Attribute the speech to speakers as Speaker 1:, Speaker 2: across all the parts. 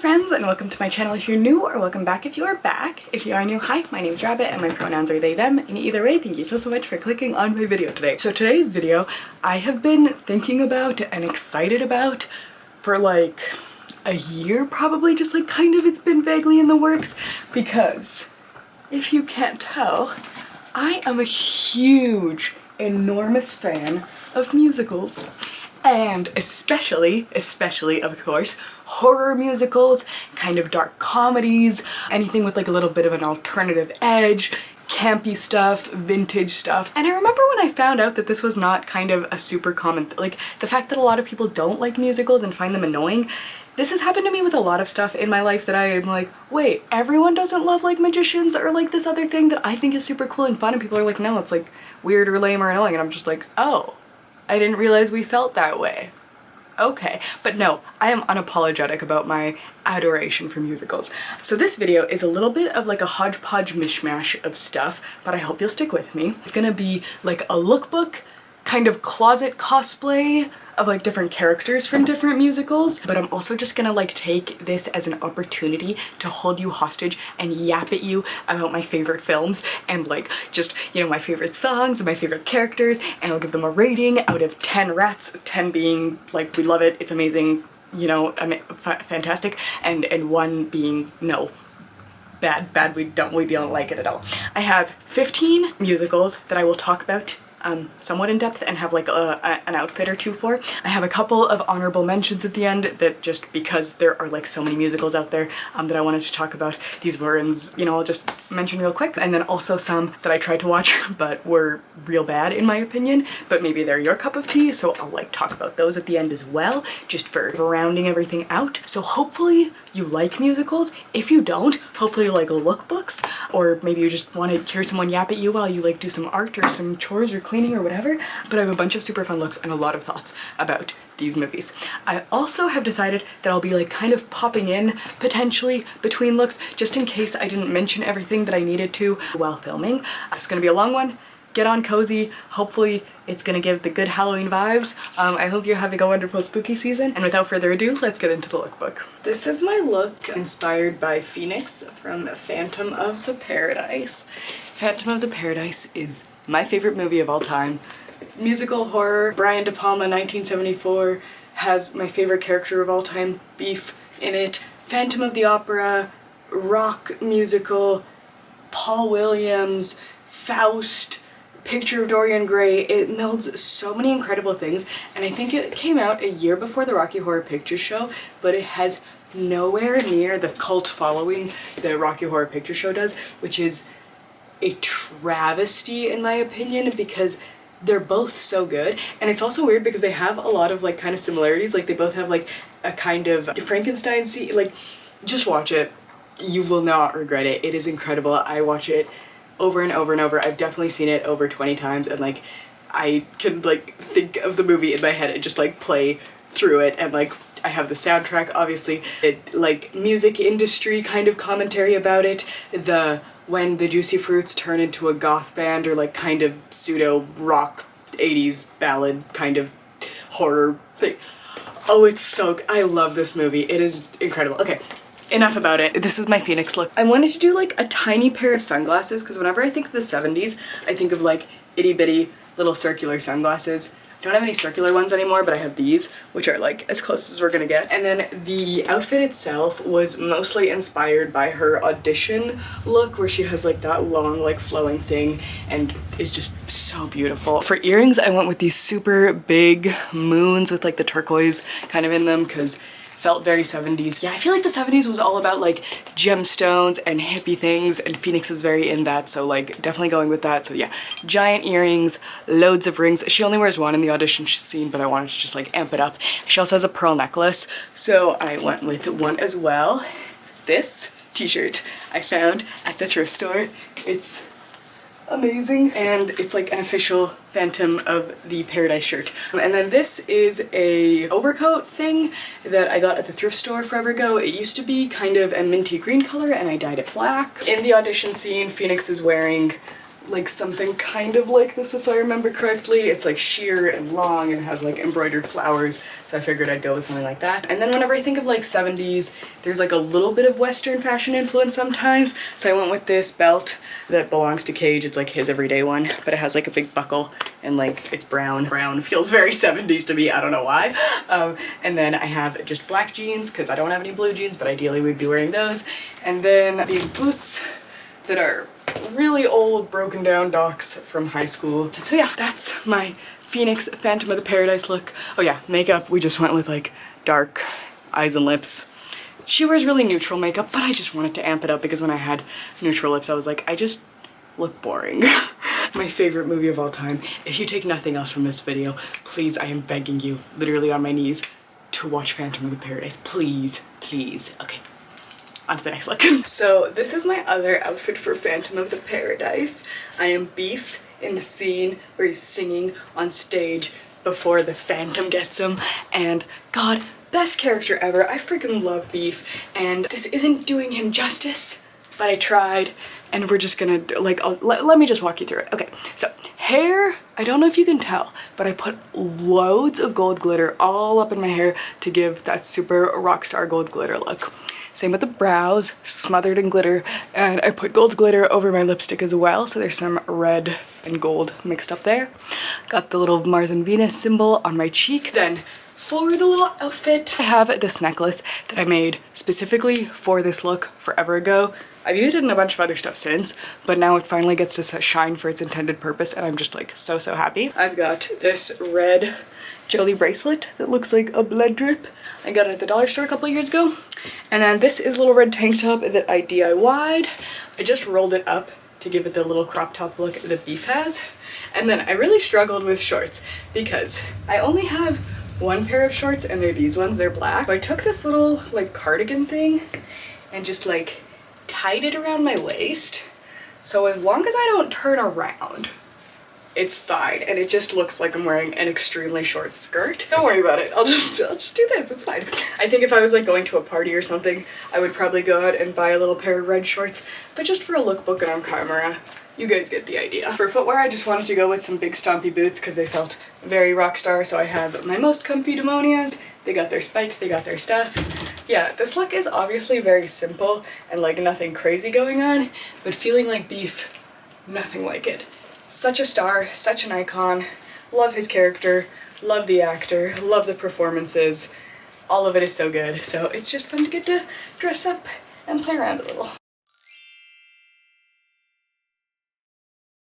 Speaker 1: friends, and welcome to my channel if you're new, or welcome back if you are back. If you are new, hi, my name's Rabbit and my pronouns are they, them, and either way, thank you so much for clicking on my video today. So today's video, I have been thinking about and excited about for like a year probably, just like kind of it's been vaguely in the works, because if you can't tell, I am a huge, enormous fan of musicals. And especially, of course, horror musicals, kind of dark comedies, anything with like a little bit of an alternative edge, campy stuff, vintage stuff. And I remember when I found out that this was not kind of a super common, like the fact that a lot of people don't like musicals and find them annoying. This has happened to me with a lot of stuff in my life that I am like, wait, everyone doesn't love like magicians or like this other thing that I think is super cool and fun, and people are like, no, it's like weird or lame or annoying, and I'm just like, oh. I didn't realize we felt that way. Okay, but no, I am unapologetic about my adoration for musicals. So this video is a little bit of like a hodgepodge mishmash of stuff, but I hope you'll stick with me. It's gonna be like a lookbook, kind of closet cosplay of like different characters from different musicals, but I'm also just gonna like take this as an opportunity to hold you hostage and yap at you about my favorite films and like just, you know, my favorite songs and my favorite characters, and I'll give them a rating out of 10 rats, 10 being like we love it, it's amazing, you know, fantastic, and 1 being no, bad, we don't like it at all. I have 15 musicals that I will talk about somewhat in depth and have like an outfit or two for. I have a couple of honorable mentions at the end that just because there are like so many musicals out there that I wanted to talk about. These were in, you know, I'll just mention real quick, and then also some that I tried to watch but were real bad in my opinion, but maybe they're your cup of tea, so I'll like talk about those at the end as well, just for rounding everything out. So hopefully you like musicals. If you don't, hopefully you like lookbooks, or maybe you just want to hear someone yap at you while you like do some art or some chores or cleaning or whatever. But I have a bunch of super fun looks and a lot of thoughts about these movies. I also have decided that I'll be like kind of popping in potentially between looks just in case I didn't mention everything that I needed to while filming. This is gonna be a long one. Get on cozy. Hopefully it's gonna give the good Halloween vibes. I hope you're having a wonderful spooky season, and without further ado, let's get into the lookbook. This is my look inspired by Phoenix from Phantom of the Paradise. Phantom of the Paradise is my favorite movie of all time. Musical horror, Brian De Palma, 1974, has my favorite character of all time, Beef, in it. Phantom of the Opera, rock musical, Paul Williams, Faust, Picture of Dorian Gray. It melds so many incredible things, and I think it came out a year before the Rocky Horror Picture Show, but it has nowhere near the cult following the Rocky Horror Picture Show does, which is a travesty in my opinion, because they're both so good. And it's also weird because they have a lot of like kind of similarities, like they both have like a kind of Frankenstein scene. Like, just watch it, you will not regret it. It is incredible. I watch it over and over and over. I've definitely seen it over 20 times, and like I can like think of the movie in my head and just like play through it, and like I have the soundtrack, obviously, it like music industry kind of commentary about it, when the Juicy Fruits turn into a goth band or like kind of pseudo rock 80s ballad kind of horror thing. Oh, it's so good. I love this movie. It is incredible. Okay, enough about it. This is my Phoenix look. I wanted to do like a tiny pair of sunglasses because whenever I think of the 70s, I think of like itty bitty little circular sunglasses. I don't have any circular ones anymore, but I have these, which are like as close as we're gonna get. And then the outfit itself was mostly inspired by her audition look, where she has like that long like flowing thing and is just so beautiful. For earrings, I went with these super big moons with like the turquoise kind of in them, because felt very 70s. Yeah, I feel like the 70s was all about like gemstones and hippie things, and Phoenix is very in that, so like definitely going with that. So yeah, giant earrings, loads of rings. She only wears one in the audition scene, but I wanted to just like amp it up. She also has a pearl necklace, so I went with one as well. This t-shirt I found at the thrift store. It's amazing, and it's like an official Phantom of the Paradise shirt. And then this is a overcoat thing that I got at the thrift store forever ago. It used to be kind of a minty green color and I dyed it black. In the audition scene, Phoenix is wearing like something kind of like this if I remember correctly. It's like sheer and long and has like embroidered flowers, so I figured I'd go with something like that. And then whenever I think of like 70s, there's like a little bit of Western fashion influence sometimes, so I went with this belt that belongs to Cage. It's like his everyday one, but it has like a big buckle and like it's brown. Brown feels very 70s to me, I don't know why. And then I have just black jeans because I don't have any blue jeans, but ideally we'd be wearing those. And then these boots that are really old, broken down Docs from high school. So yeah, that's my Phoenix Phantom of the Paradise look. Oh yeah, makeup, we just went with like dark eyes and lips. She wears really neutral makeup, but I just wanted to amp it up because when I had neutral lips, I was like, I just look boring. My favorite movie of all time. If you take nothing else from this video, please, I am begging you, literally on my knees, to watch Phantom of the Paradise. Please, please. Okay. On to the next look. So this is my other outfit for Phantom of the Paradise. I am Beef in the scene where he's singing on stage before the Phantom gets him, and God, best character ever. I freaking love Beef, and this isn't doing him justice, but I tried, and we're just gonna, like, let me just walk you through it. Okay, so hair, I don't know if you can tell, but I put loads of gold glitter all up in my hair to give that super rock star gold glitter look. Same with the brows, smothered in glitter, and I put gold glitter over my lipstick as well, so there's some red and gold mixed up there. Got the little Mars and Venus symbol on my cheek. Then for the little outfit, I have this necklace that I made specifically for this look forever ago. I've used it in a bunch of other stuff since, but now it finally gets to shine for its intended purpose, and I'm just like so happy. I've got this red jelly bracelet that looks like a blood drip. I got it at the dollar store a couple of years ago. And then this is a little red tank top that I DIY'd. I just rolled it up to give it the little crop top look that Beef has. And then I really struggled with shorts because I only have one pair of shorts and they're these ones, they're black. So I took this little like cardigan thing and just like tied it around my waist. So as long as I don't turn around, it's fine, and it just looks like I'm wearing an extremely short skirt. Don't worry about it. I'll just do this. It's fine. I think if I was like going to a party or something, I would probably go out and buy a little pair of red shorts, but just for a lookbook and on camera, you guys get the idea. For footwear, I just wanted to go with some big stompy boots because they felt very rock star. So I have my most comfy Demonias. They got their spikes, they got their stuff. Yeah, this look is obviously very simple and like nothing crazy going on, but feeling like Beef, nothing like it. Such a star, such an icon. Love his character, love the actor, love the performances. All of it is so good. So it's just fun to get to dress up and play around a little.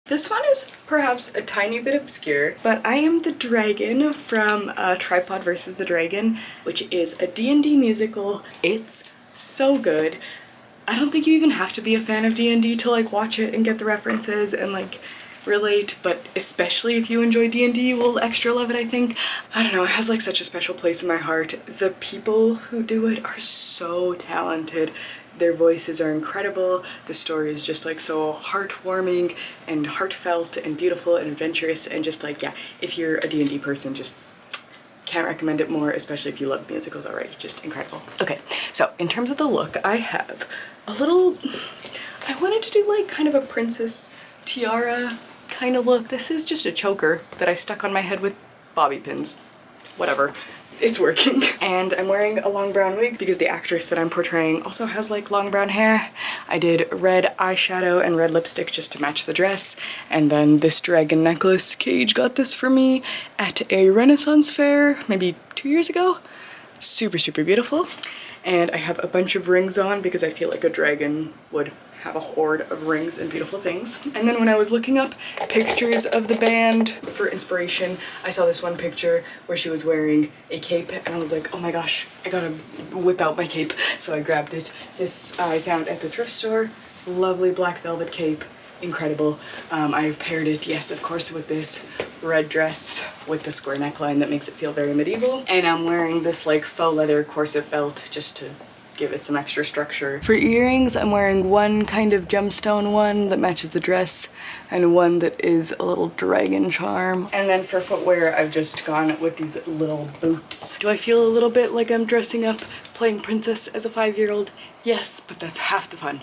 Speaker 1: This one is perhaps a tiny bit obscure, but I am the dragon from Tripod vs. the Dragon, which is a D&D musical. It's so good. I don't think you even have to be a fan of D&D to like watch it and get the references and like relate, but especially if you enjoy D&D, you will extra love it, I think. I don't know, it has like such a special place in my heart. The people who do it are so talented. Their voices are incredible. The story is just like so heartwarming and heartfelt and beautiful and adventurous, and just like, yeah, if you're a D&D person, just can't recommend it more, especially if you love musicals already. Just incredible. Okay, so in terms of the look, I have a little, I wanted to do like kind of a princess tiara kind of look. This is just a choker that I stuck on my head with bobby pins. Whatever. It's working. And I'm wearing a long brown wig because the actress that I'm portraying also has like long brown hair. I did red eyeshadow and red lipstick just to match the dress. And then this dragon necklace, Cage got this for me at a Renaissance fair maybe 2 years ago. Super, super beautiful. And I have a bunch of rings on because I feel like a dragon would have a hoard of rings and beautiful things. And then when I was looking up pictures of the band for inspiration, I saw this one picture where she was wearing a cape and I was like, oh my gosh, I gotta whip out my cape. So I grabbed it. This I found at the thrift store. Lovely black velvet cape. Incredible. I've paired it, yes, of course, with this red dress with the square neckline that makes it feel very medieval. And I'm wearing this like faux leather corset belt just to give it some extra structure. For earrings, I'm wearing one kind of gemstone one that matches the dress and one that is a little dragon charm. And then for footwear, I've just gone with these little boots. Do I feel a little bit like I'm dressing up playing princess as a 5-year-old? Yes, but that's half the fun.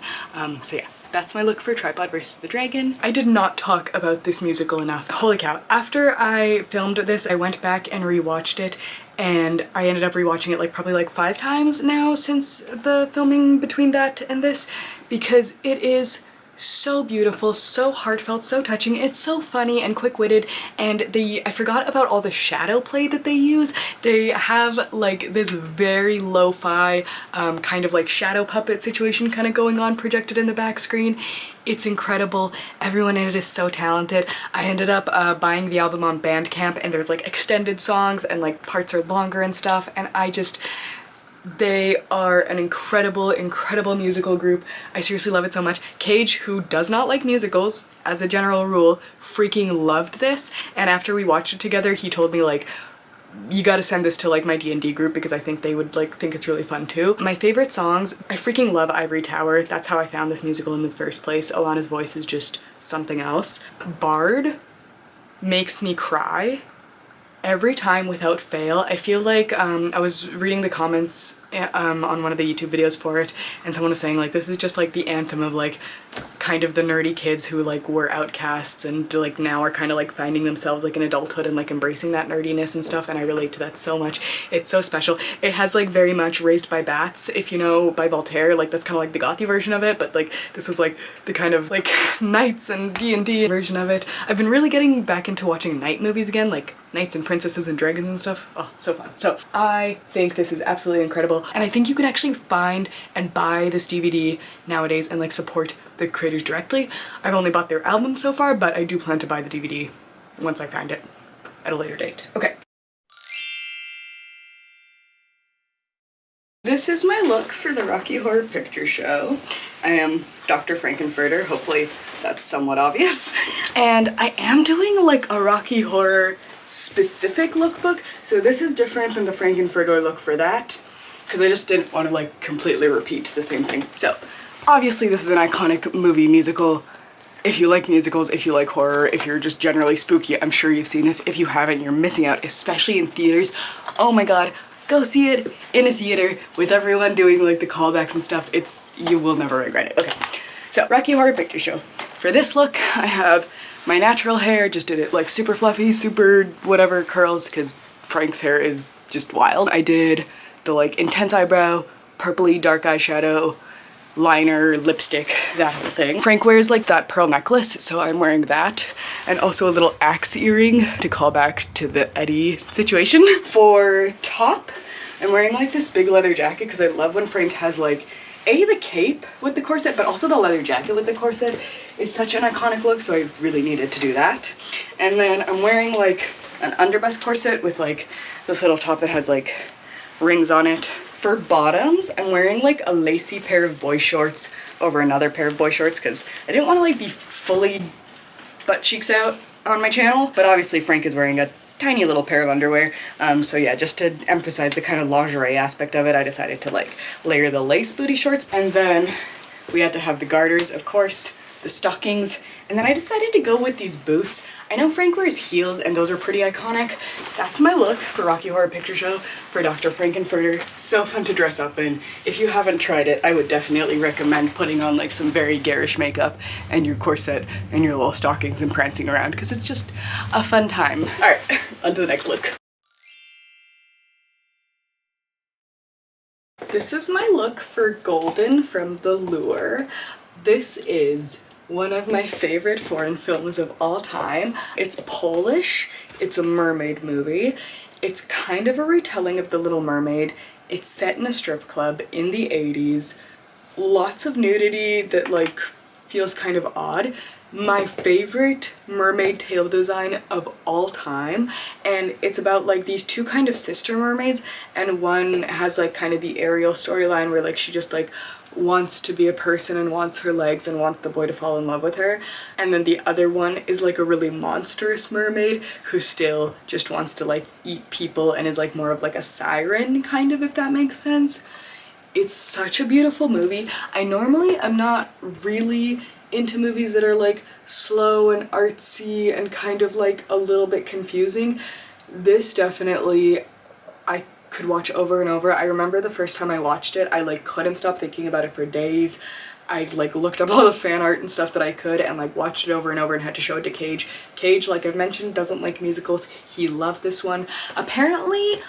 Speaker 1: So yeah, that's my look for Tripod vs. the Dragon. I did not talk about this musical enough. Holy cow. After I filmed this, I went back and rewatched it, and I ended up rewatching it like probably like 5 times now since the filming between that and this, because it is so beautiful, so heartfelt, so touching. It's so funny and quick-witted, and I forgot about all the shadow play that they use. They have like this very lo-fi kind of like shadow puppet situation kind of going on projected in the back screen. It's incredible. Everyone in it is so talented. I ended up buying the album on Bandcamp, and there's like extended songs and like parts are longer and stuff, and they are an incredible, incredible musical group. I seriously love it so much. Cage, who does not like musicals, as a general rule, freaking loved this, and after we watched it together, he told me like, you gotta send this to like my D&D group because I think they would like think it's really fun too. My favorite songs, I freaking love Ivory Tower. That's how I found this musical in the first place. Alana's voice is just something else. Bard makes me cry every time without fail. I feel like I was reading the comments on one of the YouTube videos for it, and someone was saying like this is just like the anthem of like kind of the nerdy kids who like were outcasts and like now are kind of like finding themselves like in adulthood and like embracing that nerdiness and stuff, and I relate to that so much. It's so special. It has like very much Raised by Bats, if you know, by Voltaire. Like that's kind of like the gothy version of it, but like this is like the kind of like knights and D&D version of it. I've been really getting back into watching knight movies again, like knights and princesses and dragons and stuff. Oh, so fun. So I think this is absolutely incredible, and I think you can actually find and buy this DVD nowadays and like support the creators directly. I've only bought their album so far, but I do plan to buy the DVD once I find it at a later date. Okay. This is my look for the Rocky Horror Picture Show. I am Dr. Frankenfurter, hopefully that's somewhat obvious. And I am doing like a Rocky Horror specific lookbook, so this is different than the Frankenfurter look for that, because I just didn't want to like completely repeat the same thing. So obviously this is an iconic movie musical. If you like musicals, if you like horror, if you're just generally spooky, I'm sure you've seen this. If you haven't, you're missing out, especially in theaters. Oh my god, go see it in a theater with everyone doing like the callbacks and stuff. You will never regret it. Okay, so Rocky Horror Picture Show. For this look, I have my natural hair, just did it like super fluffy, super whatever curls, because Frank's hair is just wild. I did the like intense eyebrow, purpley dark eyeshadow, liner, lipstick, that whole thing. Frank wears like that pearl necklace, so I'm wearing that, and also a little axe earring to call back to the Eddie situation. For top, I'm wearing like this big leather jacket because I love when Frank has like the cape with the corset, but also the leather jacket with the corset is such an iconic look, so I really needed to do that. And then I'm wearing like an underbust corset with like this little top that has like rings on it. For bottoms, I'm wearing like a lacy pair of boy shorts over another pair of boy shorts because I didn't want to like be fully butt cheeks out on my channel, but obviously Frank is wearing a tiny little pair of underwear, so yeah, just to emphasize the kind of lingerie aspect of it, I decided to like layer the lace booty shorts, and then we had to have the garters, of course, the stockings, and then I decided to go with these boots. I know Frank wears heels and those are pretty iconic. That's my look for Rocky Horror Picture Show for Dr. Frankenfurter. So fun to dress up in. If you haven't tried it, I would definitely recommend putting on like some very garish makeup and your corset and your little stockings and prancing around, because it's just a fun time. All right, on to the next look. This is my look for Golden from The Lure. This is one of my favorite foreign films of all time. It's Polish. It's a mermaid movie. It's kind of a retelling of The Little Mermaid. It's set in a strip club in the 80s. Lots of nudity that like feels kind of odd. My favorite mermaid tail design of all time, and it's about like these two kind of sister mermaids, and one has like kind of the Ariel storyline where like she just like wants to be a person and wants her legs and wants the boy to fall in love with her, and then the other one is like a really monstrous mermaid who still just wants to like eat people and is like more of like a siren kind of, if that makes sense. It's such a beautiful movie. I normally am not really into movies that are like slow and artsy and kind of like a little bit confusing. This definitely, I could watch over and over. I remember the first time I watched it, I like couldn't stop thinking about it for days. I like looked up all the fan art and stuff that I could and like watched it over and over and had to show it to Cage. Cage, like I've mentioned, doesn't like musicals. He loved this one. Apparently,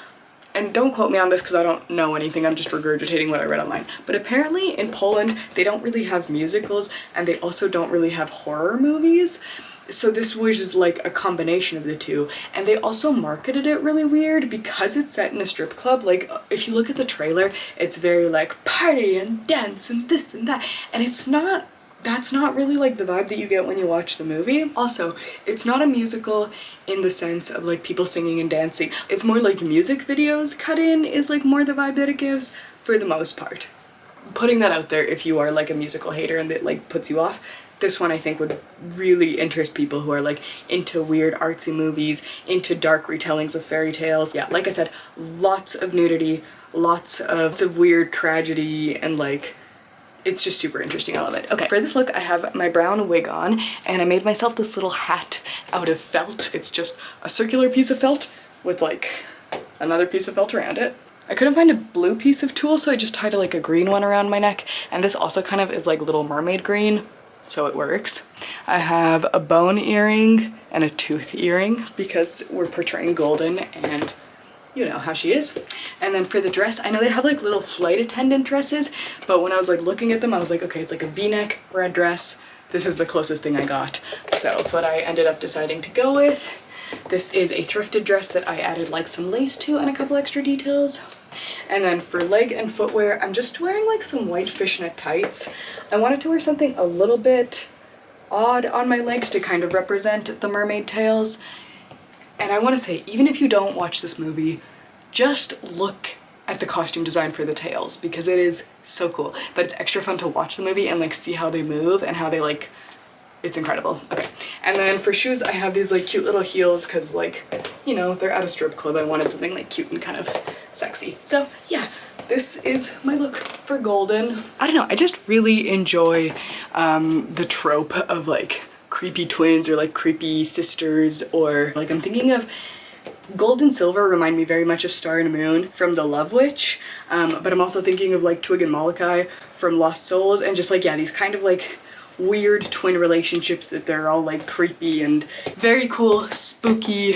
Speaker 1: and don't quote me on this because I don't know anything, I'm just regurgitating what I read online, but apparently in Poland they don't really have musicals and they also don't really have horror movies. So this was just like a combination of the two, and they also marketed it really weird because it's set in a strip club. Like if you look at the trailer, it's very like party and dance and this and that, and it's not, that's not really like the vibe that you get when you watch the movie. Also, it's not a musical in the sense of like people singing and dancing. It's more like music videos cut in is like more the vibe that it gives for the most part. Putting that out there if you are like a musical hater and it like puts you off. This one I think would really interest people who are like into weird artsy movies, into dark retellings of fairy tales. Yeah, like I said, lots of nudity, lots of weird tragedy, and like it's just super interesting element. Okay, for this look I have my brown wig on and I made myself this little hat out of felt. It's just a circular piece of felt with like another piece of felt around it. I couldn't find a blue piece of tulle, so I just tied like a green one around my neck, and this also kind of is like Little Mermaid green, so it works. I have a bone earring and a tooth earring because we're portraying Golden and you know how she is. And then for the dress, I know they have like little flight attendant dresses, but when I was like looking at them, I was like, okay, it's like a v-neck red dress. This is the closest thing I got. So it's what I ended up deciding to go with. This is a thrifted dress that I added like some lace to and a couple extra details. And then for leg and footwear, I'm just wearing like some white fishnet tights. I wanted to wear something a little bit odd on my legs to kind of represent the mermaid tails. And I want to say, even if you don't watch this movie, just look at the costume design for the tails because it is so cool. But it's extra fun to watch the movie and like see how they move and how they like, it's incredible. Okay, and then for shoes I have these like cute little heels because like, you know, they're at a strip club. I wanted something like cute and kind of sexy. So yeah, this is my look for Golden. I don't know, I just really enjoy the trope of like creepy twins or like creepy sisters, or like I'm thinking of Gold and Silver remind me very much of Star and Moon from The Love Witch, but I'm also thinking of like Twig and Molokai from Lost Souls, and just like, yeah, these kind of like weird twin relationships that they're all like creepy and very cool, spooky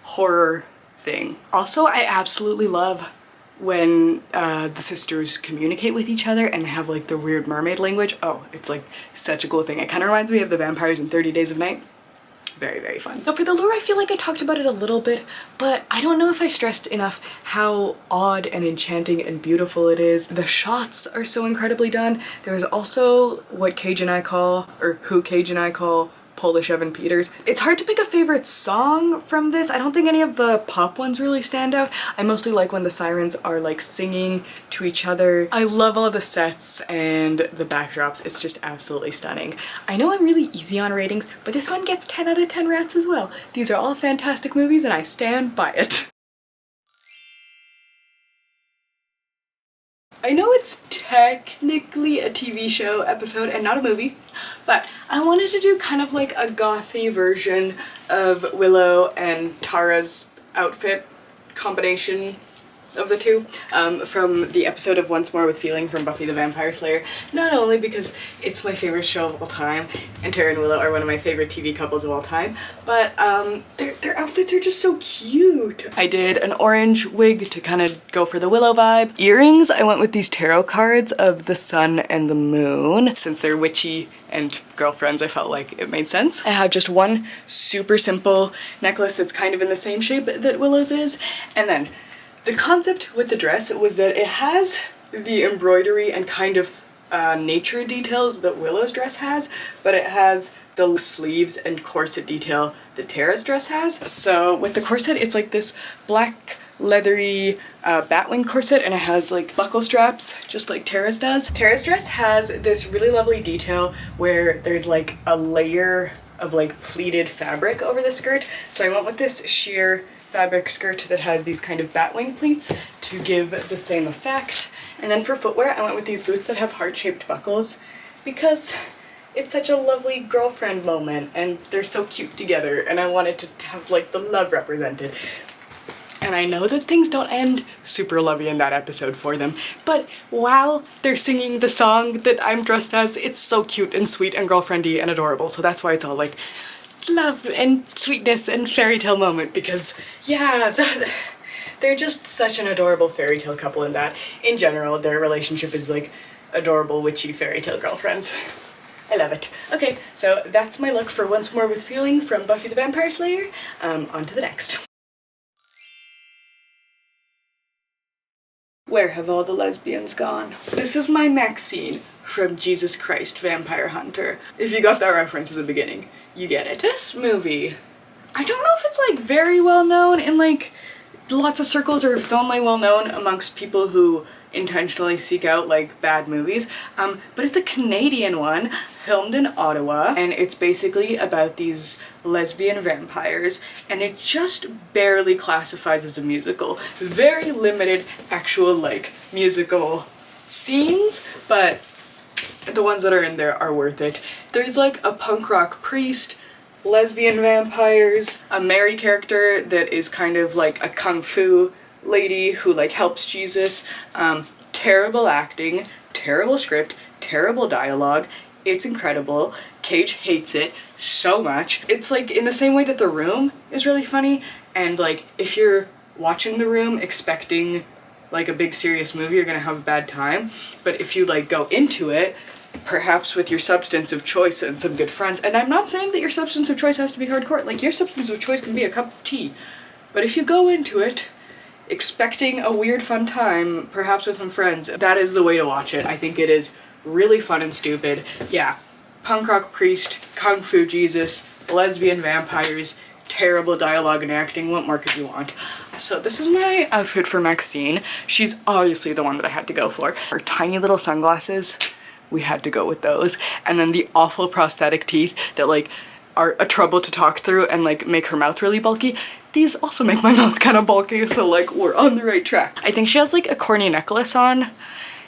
Speaker 1: horror thing. Also, I absolutely love when the sisters communicate with each other and they have like the weird mermaid language. Oh, it's like such a cool thing. It kind of reminds me of the vampires in 30 Days of Night. Very, very fun. So for the lure, I feel like I talked about it a little bit, but I don't know if I stressed enough how odd and enchanting and beautiful it is. The shots are so incredibly done. There's also what Cage and I call, or who Cage and I call, Polish Evan Peters. It's hard to pick a favorite song from this. I don't think any of the pop ones really stand out. I mostly like when the sirens are like singing to each other. I love all the sets and the backdrops. It's just absolutely stunning. I know I'm really easy on ratings, but this one gets 10 out of 10 rats as well. These are all fantastic movies and I stand by it. I know it's technically a TV show episode and not a movie, but I wanted to do kind of like a gothy version of Willow and Tara's outfit combination of the two from the episode of Once More with Feeling from Buffy the Vampire Slayer. Not only because it's my favorite show of all time and Tara and Willow are one of my favorite TV couples of all time, but their outfits are just so cute. I did an orange wig to kind of go for the Willow vibe. Earrings, I went with these tarot cards of the sun and the moon. Since they're witchy and girlfriends, I felt like it made sense. I have just one super simple necklace that's kind of in the same shape that Willow's is, and then the concept with the dress was that it has the embroidery and kind of nature details that Willow's dress has, but it has the sleeves and corset detail that Tara's dress has. So with the corset, it's like this black leathery batwing corset, and it has like buckle straps just like Tara's does. Tara's dress has this really lovely detail where there's like a layer of like pleated fabric over the skirt. So I went with this sheer fabric skirt that has these kind of batwing pleats to give the same effect. And then for footwear, I went with these boots that have heart-shaped buckles because it's such a lovely girlfriend moment and they're so cute together, and I wanted to have like the love represented. And I know that things don't end super lovey in that episode for them, but while they're singing the song that I'm dressed as, it's so cute and sweet and girlfriendy and adorable. So that's why it's all like love and sweetness and fairy tale moment, because yeah, they're just such an adorable fairy tale couple in that. In general, their relationship is like adorable, witchy fairy tale girlfriends. I love it. Okay, so that's my look for Once More with Feeling from Buffy the Vampire Slayer. On to the next. Where have all the lesbians gone? This is my Maxine from Jesus Christ Vampire Hunter. If you got that reference at the beginning, you get it. This movie, I don't know if it's like very well known in like lots of circles or if it's only well known amongst people who intentionally seek out like bad movies, but it's a Canadian one filmed in Ottawa, and it's basically about these lesbian vampires, and it just barely classifies as a musical. Very limited actual like musical scenes, but the ones that are in there are worth it. There's like a punk rock priest, lesbian vampires, a Mary character that is kind of like a kung fu lady who like helps Jesus, terrible acting, terrible script, terrible dialogue. It's incredible. Cage hates it so much. It's like in the same way that The Room is really funny, and like if you're watching The Room expecting like a big serious movie, you're gonna have a bad time. But if you like go into it perhaps with your substance of choice and some good friends, and I'm not saying that your substance of choice has to be hardcore, like your substance of choice can be a cup of tea, but if you go into it expecting a weird fun time, perhaps with some friends, that is the way to watch it. I think it is really fun and stupid. Yeah, punk rock priest, kung fu Jesus, lesbian vampires, terrible dialogue and acting. What more could you want? So this is my outfit for Maxine. She's obviously the one that I had to go for. Her tiny little sunglasses, we had to go with those. And then the awful prosthetic teeth that like are a trouble to talk through and like make her mouth really bulky. These also make my mouth kind of bulky, so like we're on the right track. I think she has like a corny necklace on.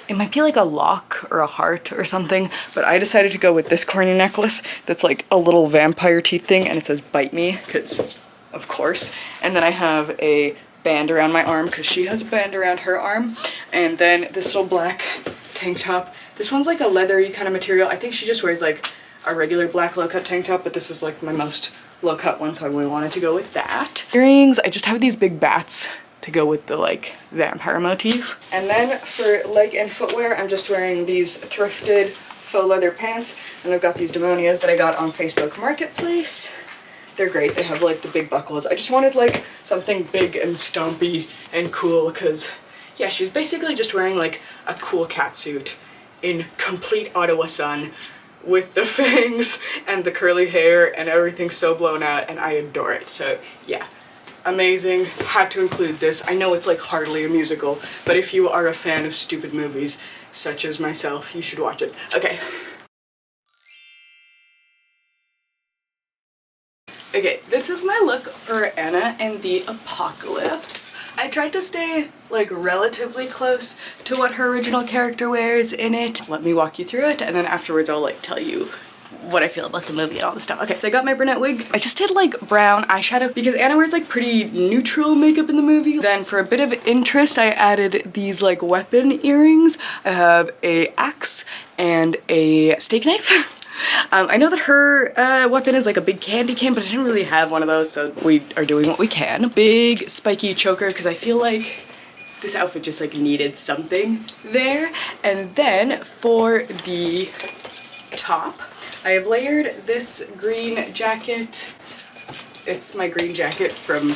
Speaker 1: It might be like a lock or a heart or something, but I decided to go with this corny necklace that's like a little vampire teeth thing, and it says bite me, because of course. And then I have a band around my arm because she has a band around her arm, and then this little black tank top. This one's like a leathery kind of material. I think she just wears like a regular black low-cut tank top, but this is like my most low-cut one, so I really wanted to go with that. Earrings, I just have these big bats to go with the like vampire motif. And then for leg and footwear, I'm just wearing these thrifted faux leather pants, and I've got these demonias that I got on Facebook Marketplace. They're great. They have like the big buckles. I just wanted like something big and stompy and cool, because yeah, she's basically just wearing like a cool catsuit in complete Ottawa sun with the fangs and the curly hair and everything so blown out, and I adore it. So yeah, amazing. Had to include this. I know it's like hardly a musical, but if you are a fan of stupid movies such as myself, you should watch it. Okay. Okay, this is my look for Anna and the Apocalypse. I tried to stay like relatively close to what her original character wears in it. Let me walk you through it, and then afterwards I'll like tell you what I feel about the movie and all this stuff. Okay, so I got my brunette wig. I just did like brown eyeshadow because Anna wears like pretty neutral makeup in the movie. Then for a bit of interest, I added these like weapon earrings. I have a axe and a steak knife. I know that her weapon is like a big candy cane, but I didn't really have one of those, so we are doing what we can. Big spiky choker, because I feel like this outfit just like needed something there. And then for the top, I have layered this green jacket. It's my green jacket from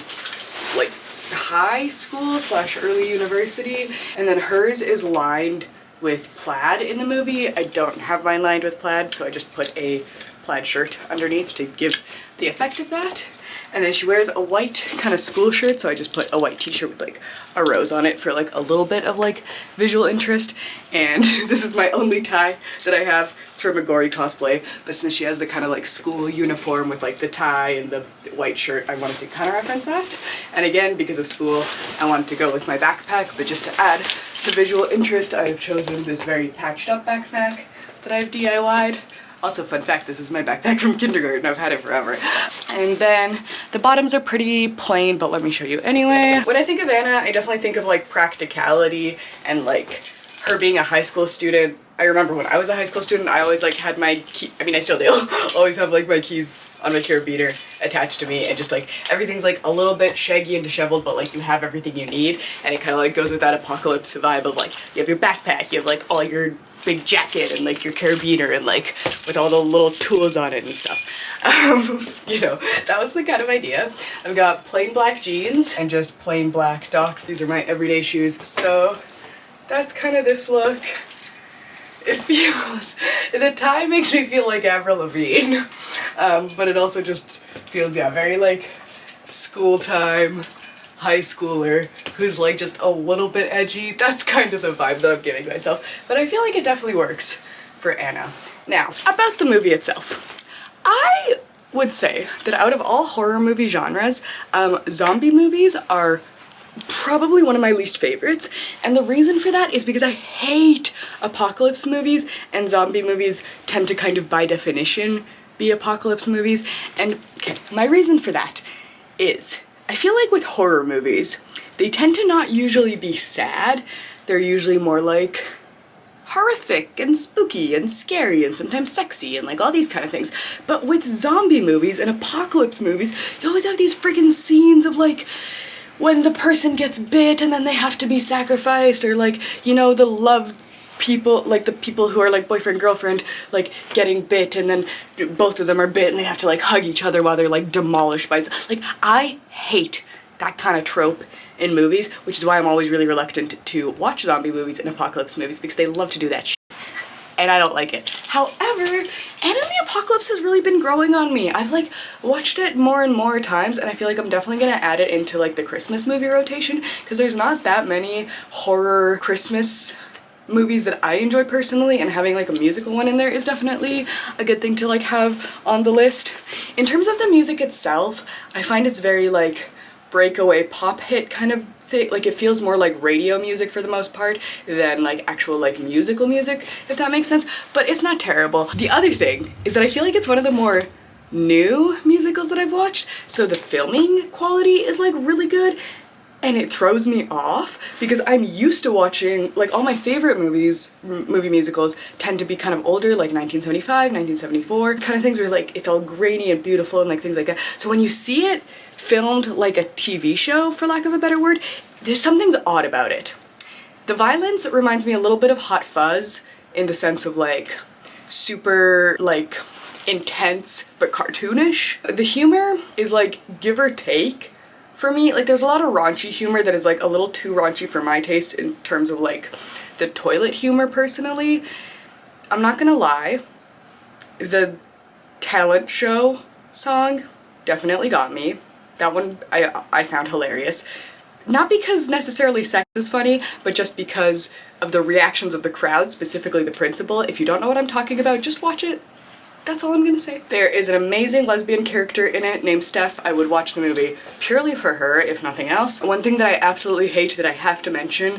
Speaker 1: like high school / early university, and then hers is lined with plaid in the movie. I don't have mine lined with plaid, so I just put a plaid shirt underneath to give the effect of that. And then she wears a white kind of school shirt, so I just put a white t-shirt with like a rose on it for like a little bit of like visual interest. And this is my only tie that I have. It's from a gory cosplay, but since she has the kind of like school uniform with like the tie and the white shirt, I wanted to kind of reference that. And again, because of school, I wanted to go with my backpack, but just to add the visual interest, I have chosen this very patched up backpack that I've DIY'd Also, fun fact, this is my backpack from kindergarten. I've had it forever. And then the bottoms are pretty plain, but let me show you anyway. When I think of Anna, I definitely think of like practicality and like her being a high school student. I remember when I was a high school student, I always like had my key, I mean I still do, always have like my keys on my carabiner attached to me, and just like everything's like a little bit shaggy and disheveled, but like you have everything you need, and it kind of like goes with that apocalypse vibe of like you have your backpack, you have like all your big jacket and like your carabiner and like with all the little tools on it and stuff. You know, that was the kind of idea. I've got plain black jeans and just plain black Docs. These are my everyday shoes, so that's kind of this look. It feels, the tie makes me feel like Avril Lavigne, but it also just feels, yeah, very like school time, high schooler who's like just a little bit edgy. That's kind of the vibe that I'm giving myself, but I feel like it definitely works for Anna. Now, about the movie itself. I would say that out of all horror movie genres, zombie movies are probably one of my least favorites, and the reason for that is because I hate apocalypse movies, and zombie movies tend to kind of by definition be apocalypse movies. And okay, my reason for that is I feel like with horror movies, they tend to not usually be sad. They're usually more like horrific and spooky and scary and sometimes sexy and like all these kind of things. But with zombie movies and apocalypse movies, you always have these freaking scenes of like when the person gets bit and then they have to be sacrificed, or like, you know, the love people, like the people who are like boyfriend, girlfriend, like getting bit and then both of them are bit and they have to like hug each other while they're like demolished by, like, I hate that kind of trope in movies, which is why I'm always really reluctant to watch zombie movies and apocalypse movies, because they love to do that shit. And I don't like it. However, Anna and the Apocalypse has really been growing on me. I've like watched it more and more times, and I feel like I'm definitely gonna add it into like the Christmas movie rotation, because there's not that many horror Christmas movies that I enjoy personally, and having like a musical one in there is definitely a good thing to like have on the list. In terms of the music itself, I find it's very like breakaway pop hit kind of thing. Like it feels more like radio music for the most part than like actual like musical music, if that makes sense, but it's not terrible. The other thing is that I feel like it's one of the more new musicals that I've watched, so the filming quality is like really good, and it throws me off because I'm used to watching, like all my favorite movies, movie musicals tend to be kind of older, like 1975, 1974, kind of things where like it's all grainy and beautiful and like things like that. So when you see it filmed like a TV show, for lack of a better word, there's something's odd about it. The violence reminds me a little bit of Hot Fuzz in the sense of like super like intense but cartoonish. The humor is like give or take for me. Like there's a lot of raunchy humor that is like a little too raunchy for my taste in terms of like the toilet humor personally. I'm not gonna lie, the talent show song definitely got me. That one I found hilarious. Not because necessarily sex is funny, but just because of the reactions of the crowd, specifically the principal. If you don't know what I'm talking about, just watch it. That's all I'm gonna say. There is an amazing lesbian character in it named Steph. I would watch the movie purely for her, if nothing else. One thing that I absolutely hate that I have to mention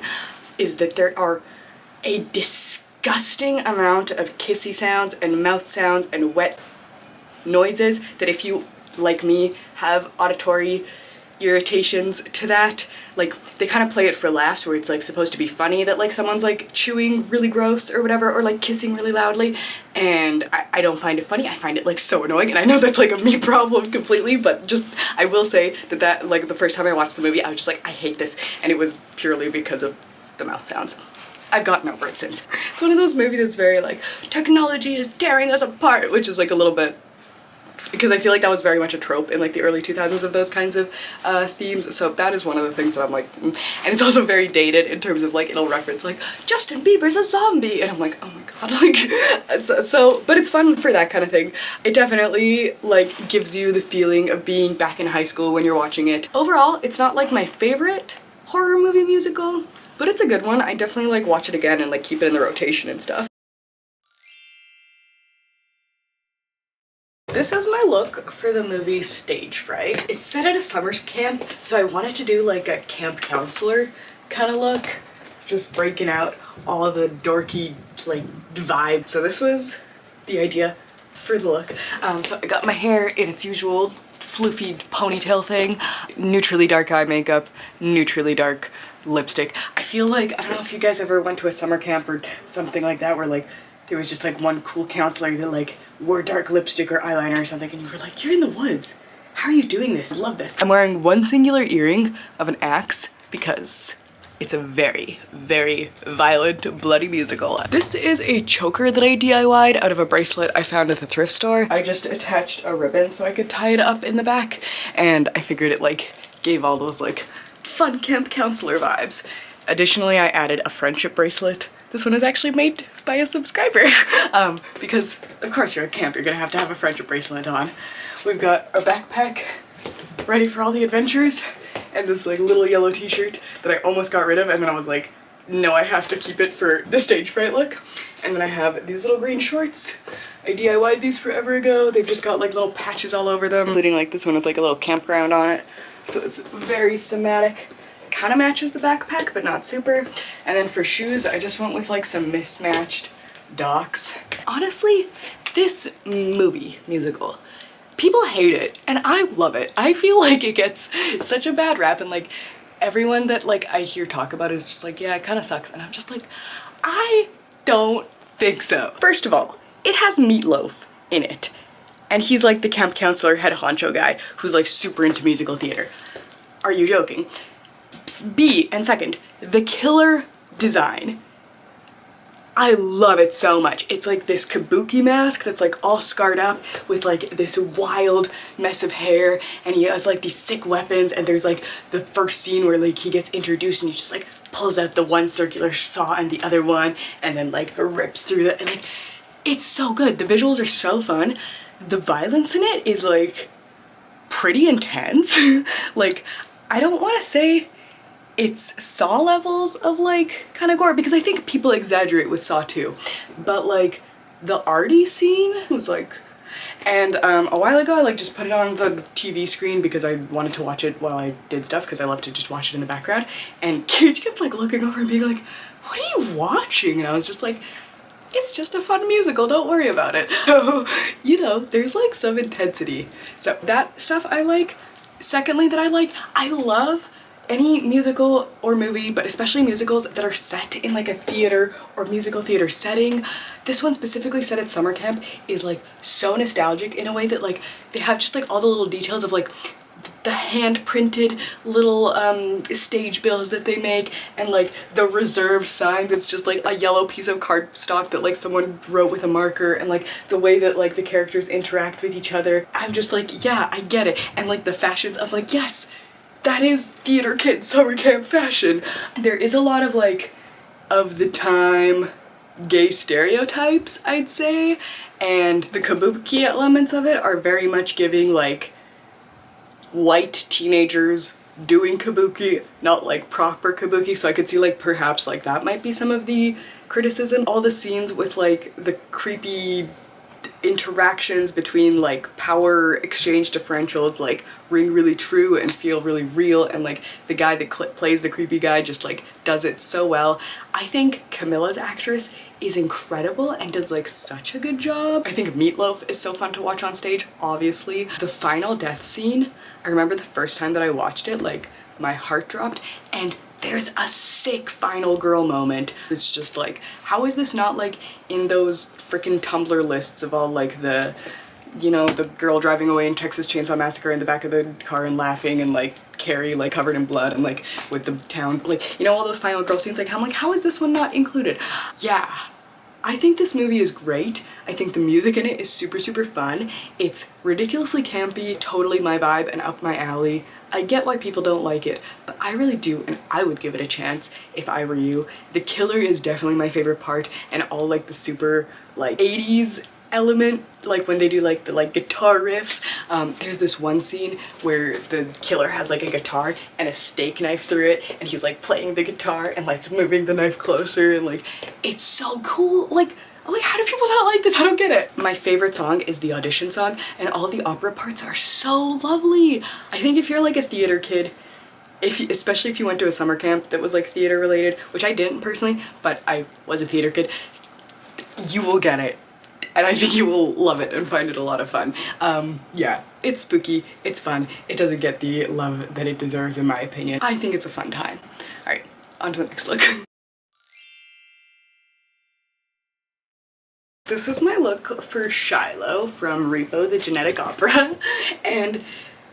Speaker 1: is that there are a disgusting amount of kissy sounds and mouth sounds and wet noises that if you, like me, have auditory irritations to that, like they kind of play it for laughs where it's like supposed to be funny that like someone's like chewing really gross or whatever, or like kissing really loudly, and I don't find it funny. I find it like so annoying, and I know that's like a me problem completely, but just I will say that like the first time I watched the movie I was just like, I hate this, and it was purely because of the mouth sounds. I've gotten over it since. It's one of those movies that's very like technology is tearing us apart, which is like a little bit, because I feel like that was very much a trope in like the early 2000s of those kinds of themes, so that is one of the things that I'm like, and it's also very dated in terms of like it'll reference like Justin Bieber's a zombie, and I'm like, oh my god, like so but it's fun for that kind of thing. It definitely like gives you the feeling of being back in high school when you're watching it. Overall, it's not like my favorite horror movie musical, but it's a good one. I definitely like watch it again and like keep it in the rotation and stuff. This is my look for the movie Stage Fright. It's set at a summer camp, so I wanted to do like a camp counselor kind of look, just breaking out all of the dorky like vibe. So this was the idea for the look. So I got my hair in its usual floofy ponytail thing, neutrally dark eye makeup, neutrally dark lipstick. I feel like, I don't know if you guys ever went to a summer camp or something like that where like there was just like one cool counselor that like wore dark lipstick or eyeliner or something and you were like, you're in the woods. How are you doing this? I love this. I'm wearing one singular earring of an axe because it's a very, very violent, bloody musical. This is a choker that I DIY'd out of a bracelet I found at the thrift store. I just attached a ribbon so I could tie it up in the back, and I figured it like gave all those like fun camp counselor vibes. Additionally, I added a friendship bracelet. This one is actually made by a subscriber because of course you're at camp, you're gonna have to have a friendship bracelet on. We've got a backpack ready for all the adventures, and this like little yellow t-shirt that I almost got rid of, and then I was like, no, I have to keep it for the stage fright look. And then I have these little green shorts. I DIY'd these forever ago. They've just got like little patches all over them, including like this one with like a little campground on it. So it's very thematic. Kind of matches the backpack, but not super. And then for shoes, I just went with like some mismatched Docs. Honestly, this musical, people hate it, and I love it. I feel like it gets such a bad rap, and like everyone that like I hear talk about it is just like, yeah, it kind of sucks. And I'm just like, I don't think so. First of all, it has Meatloaf in it, and he's like the camp counselor head honcho guy who's like super into musical theater. Are you joking? B, and second, the killer design. I love it so much. It's like this kabuki mask that's like all scarred up with like this wild mess of hair, and he has like these sick weapons, and there's like the first scene where like he gets introduced and he just like pulls out the one circular saw and the other one and then like rips through the, and like it's so good. The visuals are so fun. The violence in it is like pretty intense. Like, I don't want to say it's Saw levels of like kind of gore, because I think people exaggerate with Saw 2, but like the arty scene was like, and a while ago I like just put it on the TV screen because I wanted to watch it while I did stuff, because I love to just watch it in the background, and Cage kept like looking over and being like, what are you watching? And I was just like, it's just a fun musical, don't worry about it. So, you know, there's like some intensity. So that stuff I like. Secondly, that I love any musical or movie, but especially musicals that are set in like a theater or musical theater setting. This one specifically set at summer camp is like so nostalgic in a way that like they have just like all the little details of like the hand-printed little stage bills that they make, and like the reserve sign that's just like a yellow piece of cardstock that like someone wrote with a marker, and like the way that like the characters interact with each other. I'm just like, yeah, I get it. And like the fashions, I'm like, yes, that is theater kid summer camp fashion. There is a lot of like of the time gay stereotypes, I'd say, and the kabuki elements of it are very much giving like white teenagers doing kabuki, not like proper kabuki. So I could see like perhaps like that might be some of the criticism. All the scenes with like the creepy interactions between like power exchange differentials like ring really true and feel really real, and like the guy that plays the creepy guy just like does it so well. I think Camilla's actress is incredible and does like such a good job. I think Meatloaf is so fun to watch on stage, obviously. The final death scene, I remember the first time that I watched it, like my heart dropped, and there's a sick final girl moment. It's just like, how is this not like in those freaking Tumblr lists of all like the, you know, the girl driving away in Texas Chainsaw Massacre in the back of the car and laughing, and like Carrie like covered in blood, and like with the town, like, you know, all those final girl scenes. Like, I'm like, how is this one not included? Yeah, I think this movie is great. I think the music in it is super, super fun. It's ridiculously campy, totally my vibe and up my alley. I get why people don't like it, but I really do, and I would give it a chance if I were you. The killer is definitely my favorite part, and all like the super like 80s element, like when they do like the like guitar riffs. There's this one scene where the killer has like a guitar and a steak knife through it, and he's like playing the guitar and like moving the knife closer, and like it's so cool. Like, I'm like, how do people not like this? I don't get it. My favorite song is the audition song, and all the opera parts are so lovely. I think if you're like a theater kid, especially if you went to a summer camp that was like theater related, which I didn't personally, but I was a theater kid, you will get it. and I think you will love it and find it a lot of fun. Yeah, it's spooky, it's fun, it doesn't get the love that it deserves in my opinion. I think it's a fun time. Alright, on to the next look. This is my look for Shiloh from Repo, the Genetic Opera, and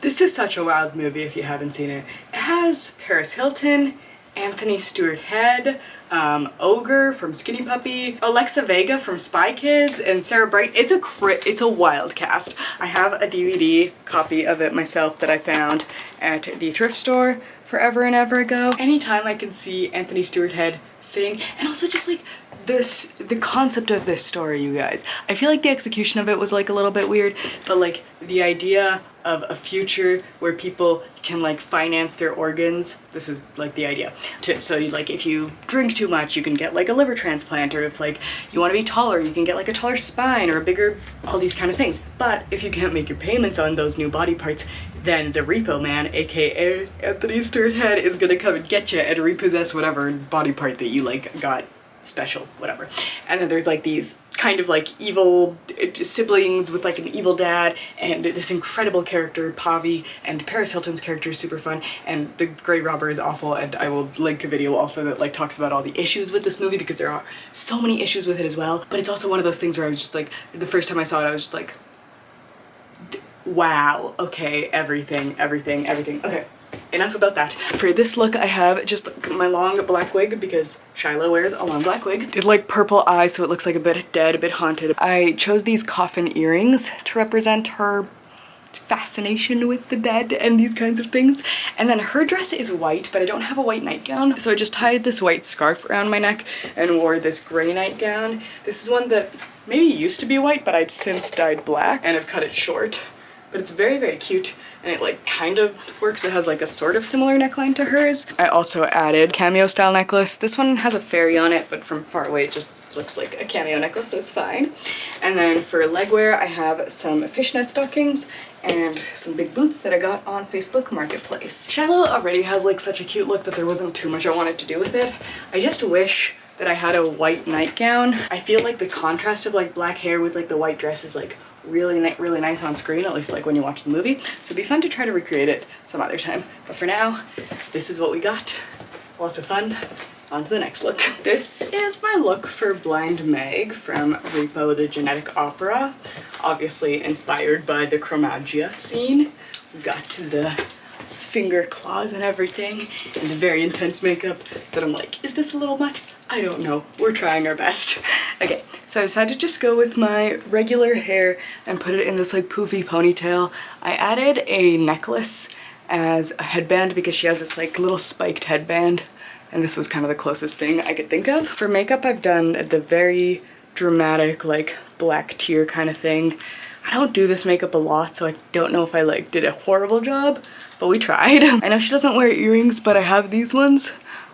Speaker 1: this is such a wild movie if you haven't seen it. It has Paris Hilton, Anthony Stewart Head, Ogre from Skinny Puppy, Alexa Vega from Spy Kids, and Sarah Bright. It's a wild cast. I have a DVD copy of it myself that I found at the thrift store forever and ever ago. Anytime I can see Anthony Stewart Head sing, and also just like the concept of this story, you guys. I feel like the execution of it was like a little bit weird, but like the idea of a future where people can like finance their organs. This is like the idea. So you, like if you drink too much, you can get like a liver transplant, or if like you want to be taller, you can get like a taller spine or a bigger, all these kind of things. But if you can't make your payments on those new body parts, then the Repo Man, aka Anthony Stewart Head, is gonna come and get you and repossess whatever body part that you like got special, whatever. And then there's like these kind of like evil siblings with like an evil dad, and this incredible character Pavi, and Paris Hilton's character is super fun, and the Grey Robber is awful, and I will link a video also that like talks about all the issues with this movie, because there are so many issues with it as well. But it's also one of those things where I was just like, the first time I saw it I was just like, wow, okay, everything, okay. Enough about that. For this look, I have just my long black wig, because Shiloh wears a long black wig. Did like purple eyes, so it looks like a bit dead, a bit haunted. I chose these coffin earrings to represent her fascination with the dead and these kinds of things. And then her dress is white, but I don't have a white nightgown, so I just tied this white scarf around my neck and wore this gray nightgown. This is one that maybe used to be white, but I'd since dyed black and have cut it short. But it's very, very cute, and it like kind of works. It has like a sort of similar neckline to hers. I also added cameo style necklace. This one has a fairy on it, but from far away it just looks like a cameo necklace, so it's fine. And then for leg wear, I have some fishnet stockings and some big boots that I got on Facebook Marketplace. Shiloh already has like such a cute look that there wasn't too much I wanted to do with it. I just wish that I had a white nightgown. I feel like the contrast of like black hair with like the white dress is like really nice on screen, at least like when you watch the movie. So it'd be fun to try to recreate it some other time. But for now, this is what we got. Lots of fun. On to the next look. This is my look for Blind Meg from Repo, the Genetic Opera. Obviously inspired by the chromagia scene. We got to the finger claws and everything, and the very intense makeup that I'm like, is this a little much? I don't know. We're trying our best. Okay, so I decided to just go with my regular hair and put it in this like poofy ponytail. I added a necklace as a headband because she has this like little spiked headband, and this was kind of the closest thing I could think of. For makeup, I've done the very dramatic like black tear kind of thing. I don't do this makeup a lot, so I don't know if I like did a horrible job, but we tried. I know she doesn't wear earrings, but I have these ones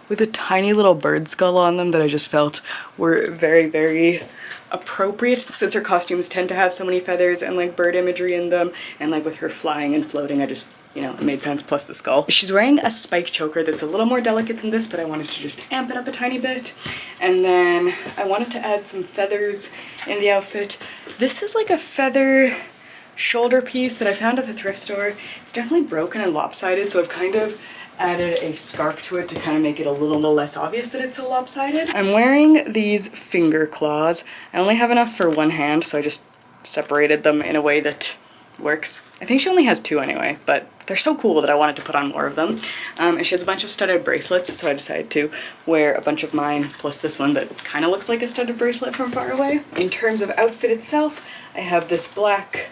Speaker 1: with a tiny little bird skull on them that I just felt were very, very appropriate, since her costumes tend to have so many feathers and like bird imagery in them, and like with her flying and floating, I just, you know, it made sense, plus the skull. She's wearing a spike choker that's a little more delicate than this, but I wanted to just amp it up a tiny bit. And then I wanted to add some feathers in the outfit. This is like a feather shoulder piece that I found at the thrift store. It's definitely broken and lopsided, so I've kind of added a scarf to it to kind of make it a little less obvious that it's so lopsided. I'm wearing these finger claws. I only have enough for one hand, so I just separated them in a way that works. I think she only has two anyway, but they're so cool that I wanted to put on more of them. And she has a bunch of studded bracelets, so I decided to wear a bunch of mine, plus this one that kind of looks like a studded bracelet from far away. In terms of outfit itself, I have this black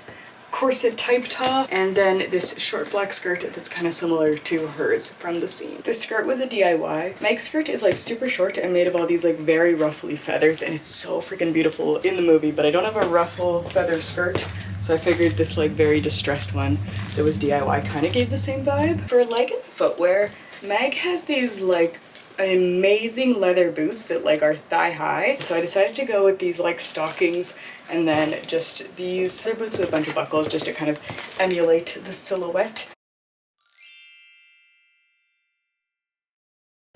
Speaker 1: corset type top, and then this short black skirt that's kind of similar to hers from the scene. This skirt was a DIY. Meg's skirt is like super short and made of all these like very ruffly feathers, and it's so freaking beautiful in the movie, but I don't have a ruffle feather skirt, so I figured this like very distressed one that was DIY kind of gave the same vibe. For leg and footwear, Meg has these like amazing leather boots that like are thigh high, so I decided to go with these like stockings and then just these leather boots with a bunch of buckles just to kind of emulate the silhouette.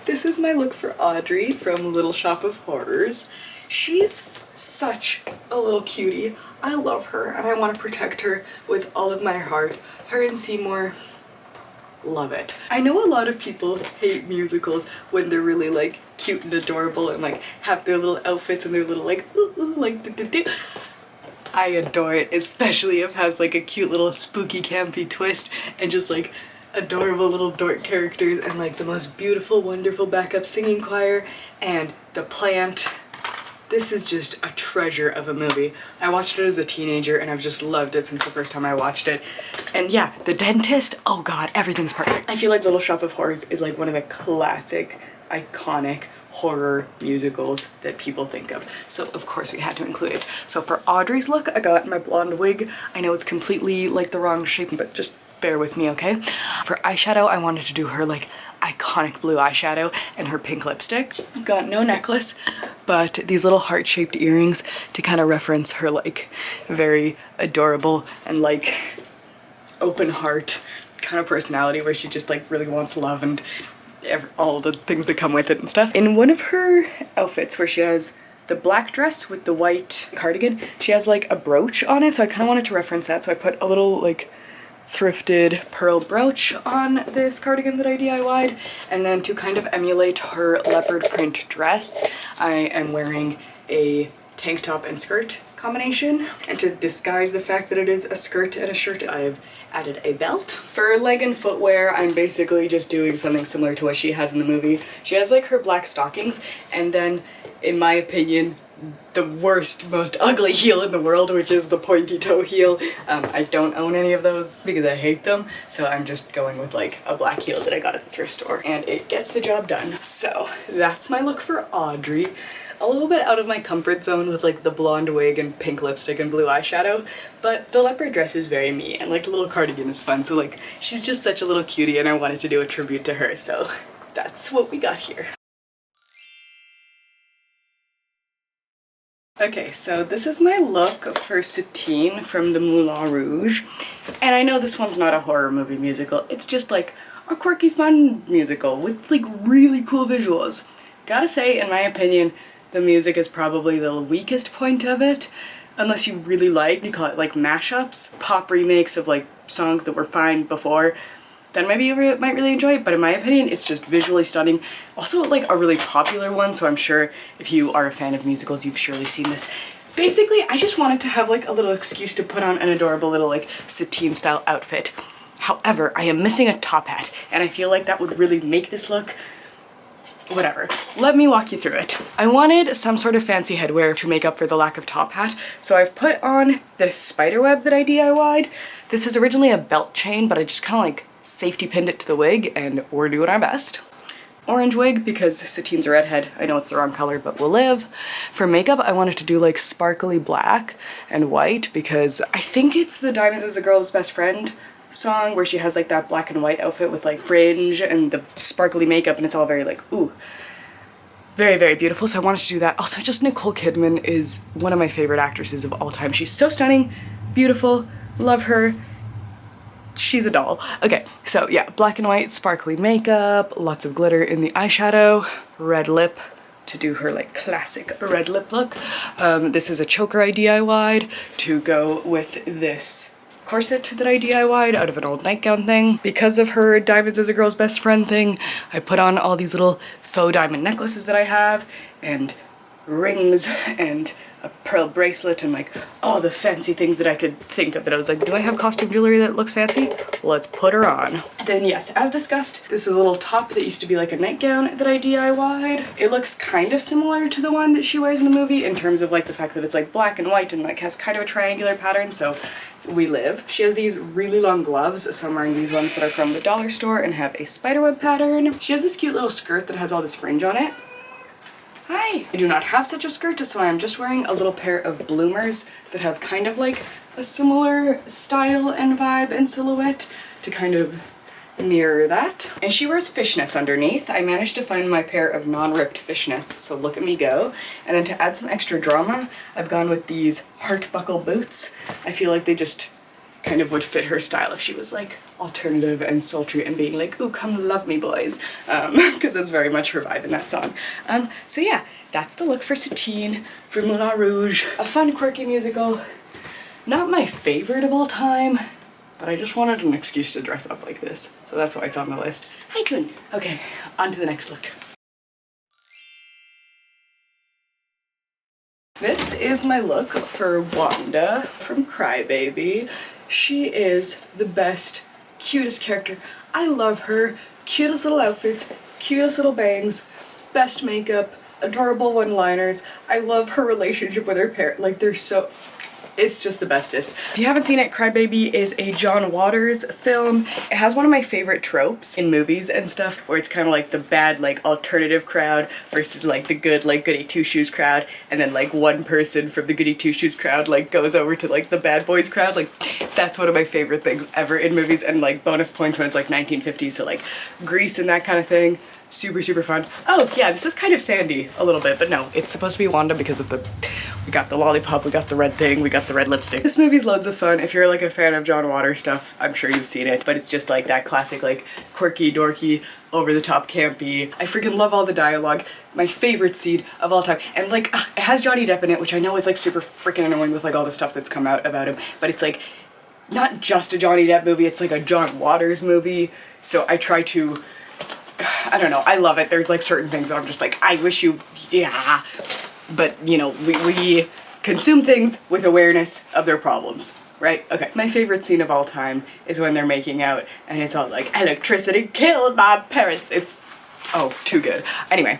Speaker 1: This is my look for Audrey from Little Shop of Horrors. She's such a little cutie. I love her and I want to protect her with all of my heart. Her and Seymour, love it. I know a lot of people hate musicals when they're really like cute and adorable and like have their little outfits and their little like ooh, ooh, like do. I adore it, especially if it has like a cute little spooky campy twist and just like adorable little dork characters and like the most beautiful, wonderful backup singing choir and the plant. This is just a treasure of a movie. I watched it as a teenager and I've just loved it since the first time I watched it. And yeah, The Dentist, oh god, everything's perfect. I feel like Little Shop of Horrors is like one of the classic, iconic horror musicals that people think of. So of course we had to include it. So for Audrey's look, I got my blonde wig. I know it's completely like the wrong shape, but just bear with me, okay? For eyeshadow, I wanted to do her like iconic blue eyeshadow and her pink lipstick. Got no necklace, but these little heart-shaped earrings to kind of reference her like very adorable and like open heart kind of personality where she just like really wants love and all the things that come with it and stuff. In one of her outfits where she has the black dress with the white cardigan, she has like a brooch on it, so I kind of wanted to reference that, so I put a little like thrifted pearl brooch on this cardigan that I DIY'd, and then to kind of emulate her leopard print dress, I am wearing a tank top and skirt combination, and to disguise the fact that it is a skirt and a shirt, I've added a belt. For leg and footwear, I'm basically just doing something similar to what she has in the movie. She has like her black stockings, and then, in my opinion, the worst, most ugly heel in the world, which is the pointy toe heel. I don't own any of those because I hate them, so I'm just going with like a black heel that I got at the thrift store, and it gets the job done. So that's my look for Audrey. A little bit out of my comfort zone with like the blonde wig and pink lipstick and blue eyeshadow, but the leopard dress is very me, and like the little cardigan is fun, so like she's just such a little cutie and I wanted to do a tribute to her, so that's what we got here. Okay, so this is my look for Satine from the Moulin Rouge, and I know this one's not a horror movie musical, it's just like a quirky fun musical with like really cool visuals. Gotta say, in my opinion, the music is probably the weakest point of it, unless you really like, you call it like mashups, pop remakes of like songs that were fine before. Then maybe you might really enjoy it, but in my opinion, it's just visually stunning. Also like a really popular one, so I'm sure if you are a fan of musicals, you've surely seen this. Basically, I just wanted to have like a little excuse to put on an adorable little like Satine style outfit. However, I am missing a top hat, and I feel like that would really make this look whatever. Let me walk you through it. I wanted some sort of fancy headwear to make up for the lack of top hat, so I've put on this spiderweb that I DIY'd. This is originally a belt chain, but I just kind of like safety pinned it to the wig, and we're doing our best. Orange wig because Satine's a redhead. I know it's the wrong color, but we'll live. For makeup, I wanted to do like sparkly black and white because I think it's the Diamonds Is a Girl's Best Friend song where she has like that black and white outfit with like fringe and the sparkly makeup, and it's all very like, ooh, very, very beautiful. So I wanted to do that. Also, just Nicole Kidman is one of my favorite actresses of all time. She's so stunning, beautiful, love her. She's a doll. Okay, so yeah, black and white sparkly makeup, lots of glitter in the eyeshadow, red lip to do her like classic red lip look. This is a choker I DIY'd to go with this corset that I DIY'd out of an old nightgown thing. Because of her Diamonds Is a Girl's Best Friend thing, I put on all these little faux diamond necklaces that I have, and rings, and a pearl bracelet, and like all the fancy things that I could think of that I was like, do I have costume jewelry that looks fancy? Let's put her on. Then yes, as discussed, this is a little top that used to be like a nightgown that I DIY'd. It looks kind of similar to the one that she wears in the movie in terms of like the fact that it's like black and white and like has kind of a triangular pattern, so we live. She has these really long gloves, so I'm wearing these ones that are from the dollar store and have a spiderweb pattern. She has this cute little skirt that has all this fringe on it. Hi! I do not have such a skirt, so I'm just wearing a little pair of bloomers that have kind of like a similar style and vibe and silhouette to kind of mirror that. And she wears fishnets underneath. I managed to find my pair of non-ripped fishnets, so look at me go. And then to add some extra drama, I've gone with these heart buckle boots. I feel like they just kind of would fit her style if she was like alternative and sultry and being like, ooh, come love me boys, because that's very much her vibe in that song. So yeah, that's the look for Satine for Moulin Rouge. A fun, quirky musical. Not my favorite of all time, but I just wanted an excuse to dress up like this, so that's why it's on the list. Hi, twin. Okay, on to the next look. This is my look for Wanda from Crybaby. She is the best, cutest character. I love her. Cutest little outfits, cutest little bangs, best makeup, adorable one-liners. I love her relationship with her parents. Like, they're so... It's just the bestest. If you haven't seen it, Crybaby is a John Waters film. It has one of my favorite tropes in movies and stuff, where it's kind of like the bad, like, alternative crowd versus, like, the good, like, goody two-shoes crowd, and then, like, one person from the goody two-shoes crowd, like, goes over to, like, the bad boys crowd. Like, that's one of my favorite things ever in movies, and, like, bonus points when it's, like, 1950s, so, like, Grease and that kind of thing. Super, super fun. Oh, yeah, this is kind of sandy a little bit, but no, it's supposed to be Wanda because of the... We got the lollipop, we got the red thing, we got the red lipstick. This movie's loads of fun. If you're, like, a fan of John Waters stuff, I'm sure you've seen it, but it's just, like, that classic, like, quirky, dorky, over-the-top campy. I freaking love all the dialogue. My favorite scene of all time. And, like, it has Johnny Depp in it, which I know is, like, super freaking annoying with, like, all the stuff that's come out about him, but it's, like, not just a Johnny Depp movie, it's, like, a John Waters movie, so I try to... I don't know, I love it. There's like certain things that I'm just like, I wish you, yeah. But, you know, we consume things with awareness of their problems, right? Okay. My favorite scene of all time is when they're making out and it's all like, electricity killed my parents. It's, oh, too good. Anyway,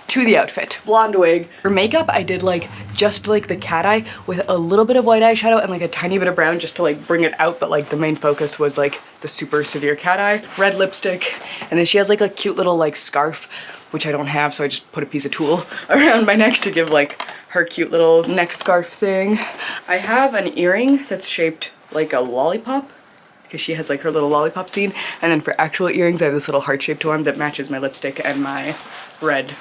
Speaker 1: to the outfit. Blonde wig. For makeup, I did like, just like the cat eye with a little bit of white eyeshadow and like a tiny bit of brown just to like bring it out, but like the main focus was like the super severe cat eye. Red lipstick, and then she has like a cute little like scarf, which I don't have, so I just put a piece of tulle around my neck to give like her cute little neck scarf thing. I have an earring that's shaped like a lollipop, because she has like her little lollipop scene, and then for actual earrings I have this little heart-shaped one that matches my lipstick and my red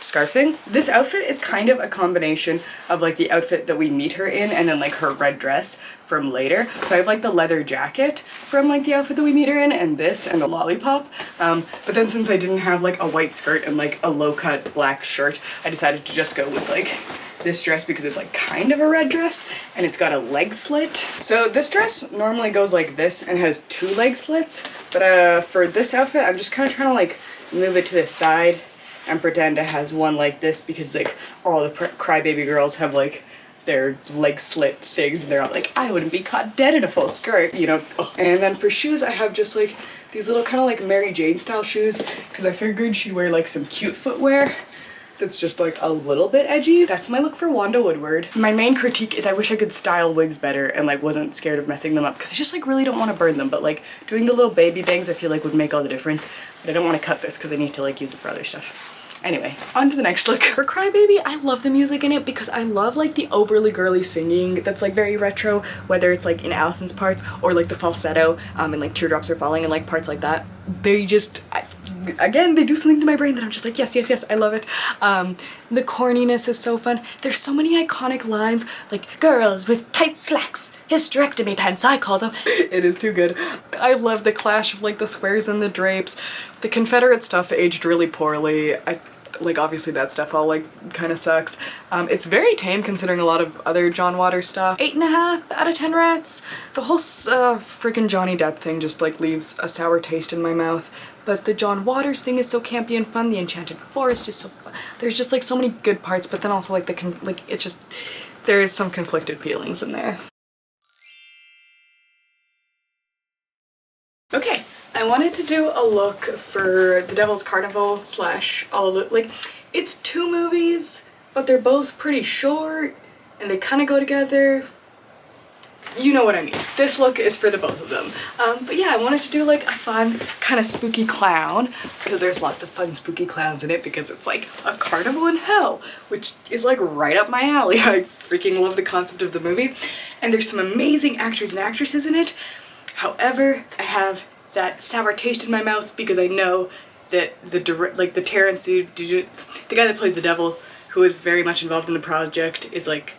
Speaker 1: scarf thing. This outfit is kind of a combination of like the outfit that we meet her in and then like her red dress from later. So I have like the leather jacket from like the outfit that we meet her in and this and a lollipop. But then since I didn't have like a white skirt and like a low-cut black shirt, I decided to just go with like this dress because it's like kind of a red dress and it's got a leg slit. So this dress normally goes like this and has 2 leg slits, but for this outfit I'm just kind of trying to like move it to the side and pretend it has one like this because like all the Crybaby girls have like their leg slit things and they're all like, I wouldn't be caught dead in a full skirt, you know. Ugh. And then for shoes I have just like these little kind of like Mary Jane style shoes because I figured she'd wear like some cute footwear that's just like a little bit edgy. That's my look for Wanda Woodward. My main critique is I wish I could style wigs better and like wasn't scared of messing them up because I just like really don't want to burn them, but like doing the little baby bangs I feel like would make all the difference. But I don't want to cut this because I need to like use it for other stuff. Anyway, on to the next look. For Crybaby, I love the music in it because I love like the overly girly singing that's like very retro, whether it's like in Allison's parts or like the falsetto and like Teardrops Are Falling and like parts like that. They just, again, they do something to my brain that I'm just like, yes, yes, yes, I love it. The corniness is so fun. There's so many iconic lines like, girls with tight slacks, hysterectomy pants, I call them. It is too good. I love the clash of like the squares and the drapes. The Confederate stuff aged really poorly. Like obviously that stuff all like kind of sucks. It's very tame considering a lot of other John Waters stuff. 8.5 out of 10 rats. The whole freaking Johnny Depp thing just like leaves a sour taste in my mouth. But the John Waters thing is so campy and fun. The Enchanted Forest is so fun. There's just like so many good parts, but then also like it's just, there's some conflicted feelings in there. Okay. I wanted to do a look for The Devil's Carnival / Alleluia. Like, it's 2 movies, but they're both pretty short, and they kind of go together. You know what I mean. This look is for the both of them. But yeah, I wanted to do like a fun, kind of spooky clown, because there's lots of fun spooky clowns in it, because it's like a carnival in hell, which is like right up my alley. I freaking love the concept of the movie. And there's some amazing actors and actresses in it. However, I have that sour taste in my mouth because I know that the Terrence, the guy that plays the devil, who is very much involved in the project, is like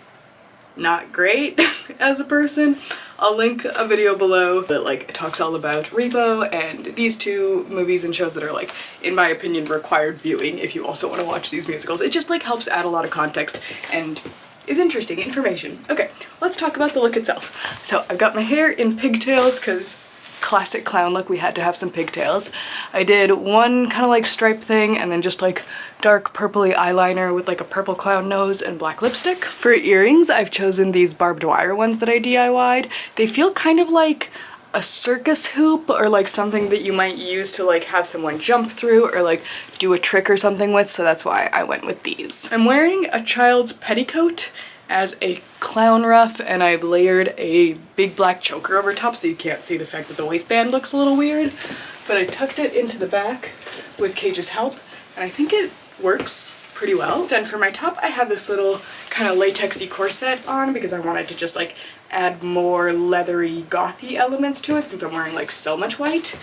Speaker 1: not great as a person. I'll link a video below that like talks all about Repo and these two movies and shows that are like, in my opinion, required viewing if you also want to watch these musicals. It just like helps add a lot of context and is interesting information. Okay, let's talk about the look itself. So I've got my hair in pigtails because classic clown look, we had to have some pigtails. I did one kind of like stripe thing and then just like dark purpley eyeliner with like a purple clown nose and black lipstick. For earrings, I've chosen these barbed wire ones that I DIY'd. They feel kind of like a circus hoop or like something that you might use to like have someone jump through or like do a trick or something with, so that's why I went with these. I'm wearing a child's petticoat as a clown ruff, and I've layered a big black choker over top so you can't see the fact that the waistband looks a little weird, but I tucked it into the back with Cage's help and I think it works pretty well. Then for my top I have this little kind of latexy corset on because I wanted to just like add more leathery gothy elements to it since I'm wearing like so much white.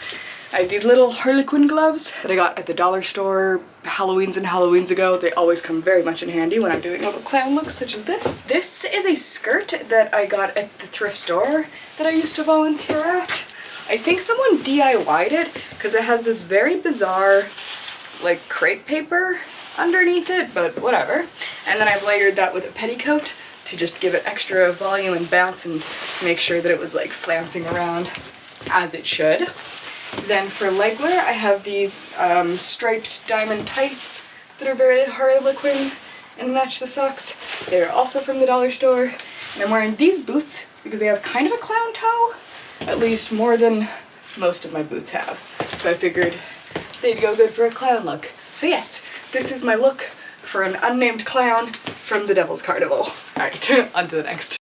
Speaker 1: I have these little Harlequin gloves that I got at the dollar store Halloweens and Halloweens ago. They always come very much in handy when I'm doing little clown looks such as this. This is a skirt that I got at the thrift store that I used to volunteer at. I think someone DIY'd it because it has this very bizarre like crepe paper underneath it, but whatever. And then I've layered that with a petticoat to just give it extra volume and bounce and make sure that it was like flouncing around as it should. Then for legwear, I have these striped diamond tights that are very Harlequin and match the socks. They're also from the dollar store. And I'm wearing these boots because they have kind of a clown toe, at least more than most of my boots have. So I figured they'd go good for a clown look. So yes, this is my look for an unnamed clown from the Devil's Carnival. Alright, on to the next.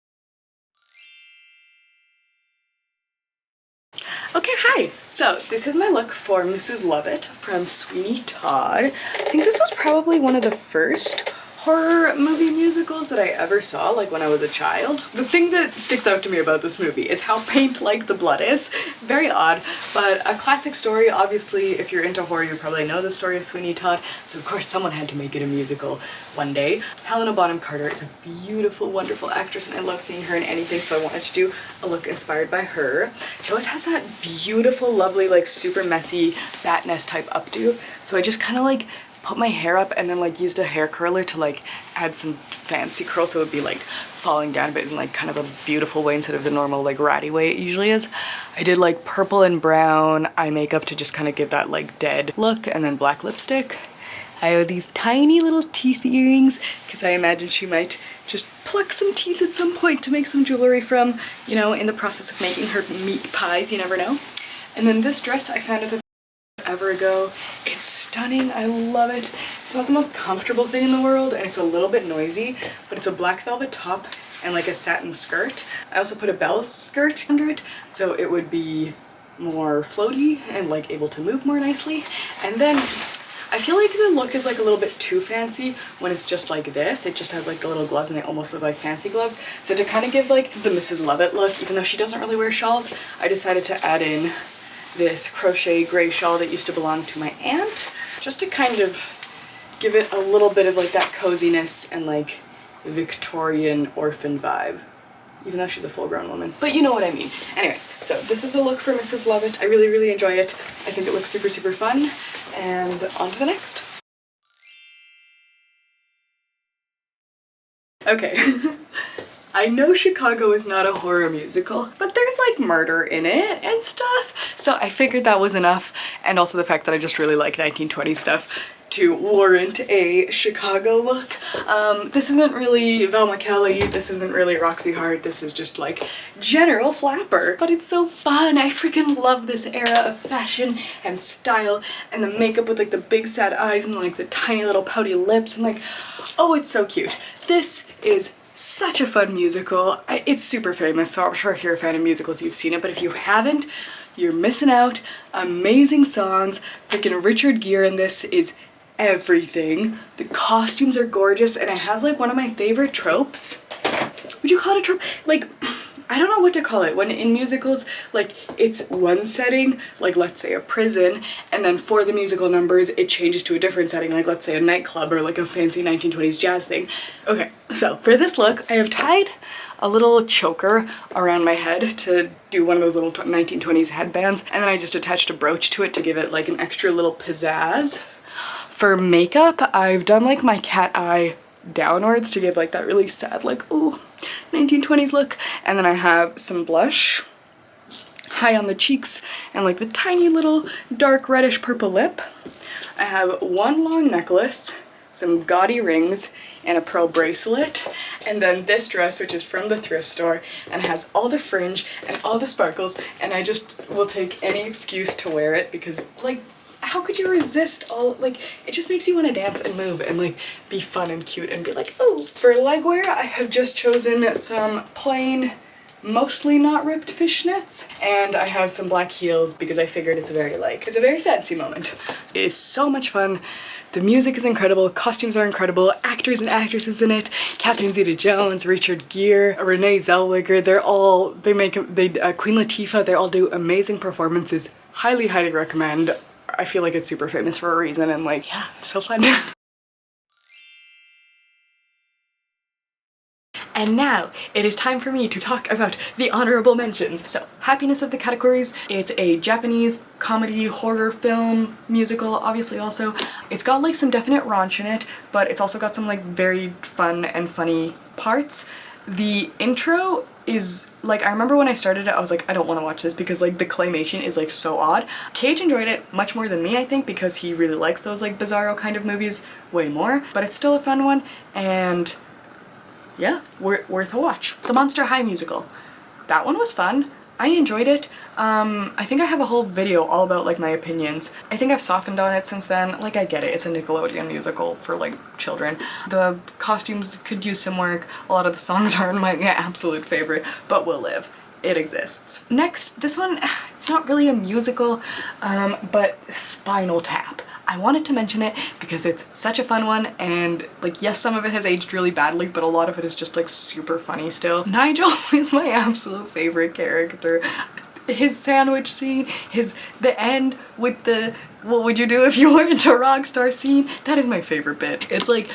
Speaker 1: Okay, hi! So this is my look for Mrs. Lovett from Sweeney Todd. I think this was probably one of the first horror movie musicals that I ever saw, like when I was a child. The thing that sticks out to me about this movie is how paint-like the blood is. Very odd, but a classic story. Obviously, if you're into horror, you probably know the story of Sweeney Todd, so of course someone had to make it a musical one day. Helena Bonham Carter is a beautiful, wonderful actress, and I love seeing her in anything, so I wanted to do a look inspired by her. She always has that beautiful, lovely, like super messy bat nest type updo, so I just kind of like put my hair up and then like used a hair curler to like add some fancy curls so it would be like falling down a bit in like kind of a beautiful way instead of the normal like ratty way it usually is. I did like purple and brown eye makeup to just kind of give that like dead look, and then black lipstick. I have these tiny little teeth earrings because I imagine she might just pluck some teeth at some point to make some jewelry from, you know, in the process of making her meat pies, you never know. And then this dress I found at the ever ago. It's stunning. I love it. It's not the most comfortable thing in the world and it's a little bit noisy, but it's a black velvet top and like a satin skirt. I also put a bell skirt under it so it would be more floaty and like able to move more nicely. And then I feel like the look is like a little bit too fancy when it's just like this. It just has like the little gloves and they almost look like fancy gloves. So to kind of give like the Mrs. Lovett look, even though she doesn't really wear shawls, I decided to add in this crochet gray shawl that used to belong to my aunt, just to kind of give it a little bit of like that coziness and like Victorian orphan vibe, even though she's a full-grown woman, but you know what I mean. Anyway, so this is the look for Mrs. Lovett. I really enjoy it. I think it looks super fun, and on to the next. Okay. I know Chicago is not a horror musical, but there's like murder in it and stuff, so I figured that was enough, and also the fact that I just really like 1920s stuff to warrant a Chicago look. This isn't really Velma Kelly, this isn't really Roxy Hart, this is just like general flapper, but it's so fun. I freaking love this era of fashion and style and the makeup with like the big sad eyes and like the tiny little pouty lips and like, oh, it's so cute. This is such a fun musical. It's super famous, so I'm sure if you're a fan of musicals you've seen it, but if you haven't, you're missing out. Amazing songs. Freaking Richard Gere in this is everything. The costumes are gorgeous, and it has like one of my favorite tropes. Would you call it a trope? Like, I don't know what to call it. When in musicals, like it's one setting, like let's say a prison, and then for the musical numbers it changes to a different setting, like let's say a nightclub or like a fancy 1920s jazz thing. Okay, so for this look I have tied a little choker around my head to do one of those little 1920s headbands, and then I just attached a brooch to it to give it like an extra little pizzazz. For makeup, I've done like my cat eye downwards to give like that really sad like ooh 1920s look, and then I have some blush high on the cheeks and like the tiny little dark reddish purple lip. I have one long necklace, some gaudy rings, and a pearl bracelet, and then this dress which is from the thrift store and has all the fringe and all the sparkles, and I just will take any excuse to wear it because like how could you resist all, like it just makes you want to dance and move and like be fun and cute and be like oh. For leg wear I have just chosen some plain mostly not ripped fishnets, and I have some black heels because I figured it's a very fancy moment. It is so much fun. The music is incredible, costumes are incredible, actors and actresses in it, Catherine Zeta-Jones, Richard Gere, Renee Zellweger, Queen Latifah, they all do amazing performances. Highly, highly recommend. I feel like it's super famous for a reason, and like, yeah, it's so fun. And now it is time for me to talk about the honorable mentions. So, Happiness of the Katakuris. It's a Japanese comedy horror film musical, obviously also. It's got like some definite raunch in it, but it's also got some like very fun and funny parts. The intro is like, I remember when I started it I was like I don't want to watch this because like the claymation is like so odd. Cage enjoyed it much more than me I think because he really likes those like bizarro kind of movies way more, but it's still a fun one and yeah, worth a watch. The Monster High musical. That one was fun. I enjoyed it. I think I have a whole video all about like my opinions. I think I've softened on it since then. Like I get it, it's a Nickelodeon musical for like children. The costumes could use some work. A lot of the songs aren't my absolute favorite, but will live. It exists. Next, this one, it's not really a musical, but Spinal Tap. I wanted to mention it because it's such a fun one, and like yes, some of it has aged really badly, but a lot of it is just like super funny still. Nigel is my absolute favorite character. His sandwich scene, the end with the what would you do if you weren't a rock star scene, that is my favorite bit. It's like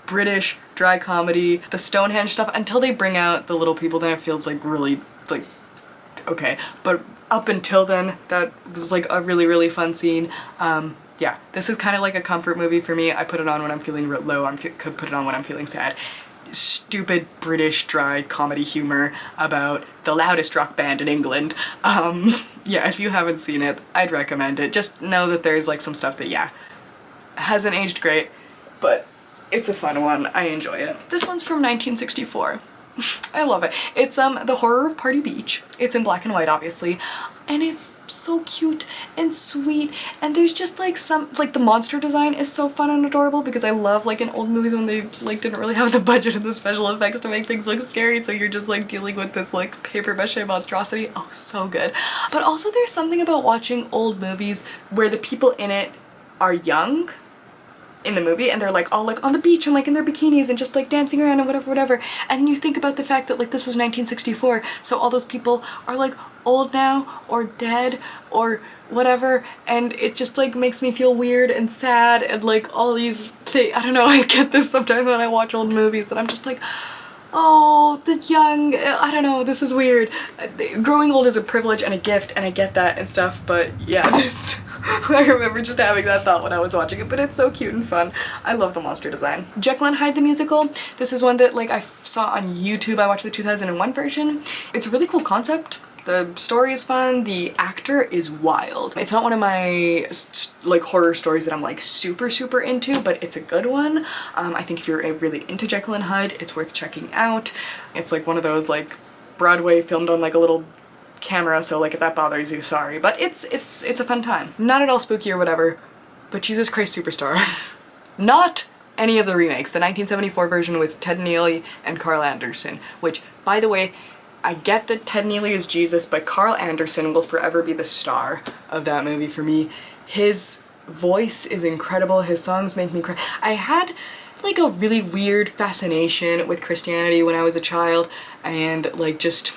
Speaker 1: British dry comedy, the Stonehenge stuff, until they bring out the little people, then it feels like really like okay, but up until then that was like a really fun scene. Yeah, this is kind of like a comfort movie for me. I put it on when I'm feeling low, could put it on when I'm feeling sad. Stupid British dry comedy humor about the loudest rock band in England. Yeah, if you haven't seen it, I'd recommend it. Just know that there's like some stuff that, yeah, hasn't aged great, but it's a fun one. I enjoy it. This one's from 1964. I love it. It's The Horror of Party Beach. It's in black and white, obviously, and it's so cute and sweet, and there's just like the monster design is so fun and adorable because I love like in old movies when they like didn't really have the budget and the special effects to make things look scary, so you're just like dealing with this like paper mache monstrosity. Oh, so good. But also there's something about watching old movies where the people in it are young in the movie and they're like all like on the beach and like in their bikinis and just like dancing around and whatever, and then you think about the fact that like this was 1964, so all those people are like old now or dead or whatever, and it just like makes me feel weird and sad and like all these things. I don't know, I get this sometimes when I watch old movies that I'm just like, oh, the young, I don't know, this is weird. Growing old is a privilege and a gift, and I get that and stuff, but yeah, this, I remember just having that thought when I was watching it, but it's so cute and fun. I love the monster design. Jekyll and Hyde the musical. This is one that like I saw on YouTube. I watched the 2001 version. It's a really cool concept. The story is fun, the actor is wild. It's not one of my like horror stories that I'm like super into, but it's a good one. I think if you're really into Jekyll and Hyde, it's worth checking out. It's like one of those like Broadway filmed on like a little camera, so like if that bothers you, sorry, but it's a fun time. Not at all spooky or whatever, but Jesus Christ Superstar. Not any of the remakes. The 1974 version with Ted Neely and Carl Anderson, which, by the way, I get that Ted Neely is Jesus, but Carl Anderson will forever be the star of that movie for me. His voice is incredible. His songs make me cry. I had like a really weird fascination with Christianity when I was a child, and like just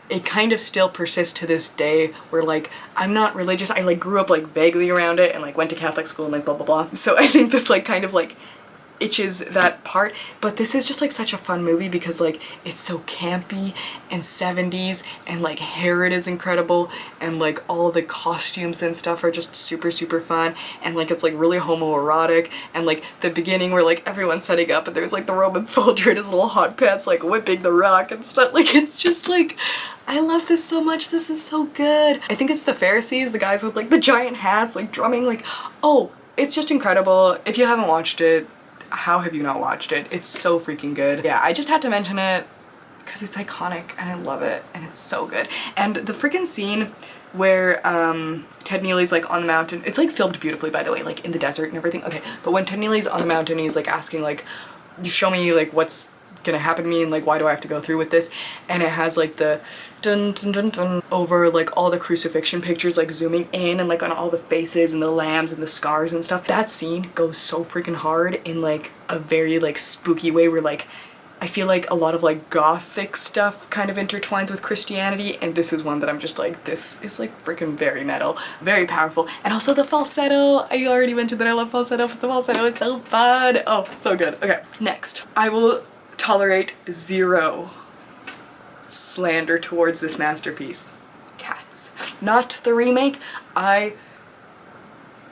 Speaker 1: it kind of still persists to this day where like I'm not religious. I like grew up like vaguely around it and like went to Catholic school and like blah blah blah. So I think this like kind of like itches that part, but this is just like such a fun movie because like it's so campy and 70s and like Herod is incredible and like all the costumes and stuff are just super fun and like it's like really homoerotic and like the beginning where like everyone's setting up and there's like the Roman soldier in his little hot pants like whipping the rock and stuff. Like it's just like I love this so much. This is so good. I think it's the Pharisees, the guys with like the giant hats like drumming, like oh, it's just incredible. If you haven't watched it, how have you not watched it? It's so freaking good. Yeah, I just had to mention it because it's iconic and I love it and it's so good. And the freaking scene where Ted Neely's like on the mountain, it's like filmed beautifully by the way, like in the desert and everything. Okay, but when Ted Neely's on the mountain, he's like asking like, show me like what's gonna happen to me and like why do I have to go through with this, and it has like the dun dun dun dun over like all the crucifixion pictures like zooming in and like on all the faces and the lambs and the scars and stuff. That scene goes so freaking hard in like a very like spooky way where like I feel like a lot of like gothic stuff kind of intertwines with Christianity, and this is one that I'm just like, this is like freaking very metal, very powerful. And also the falsetto, I already mentioned that I love falsetto, but the falsetto is so fun. Oh, so good. Okay, next. I will tolerate zero slander towards this masterpiece. Cats. Not the remake. I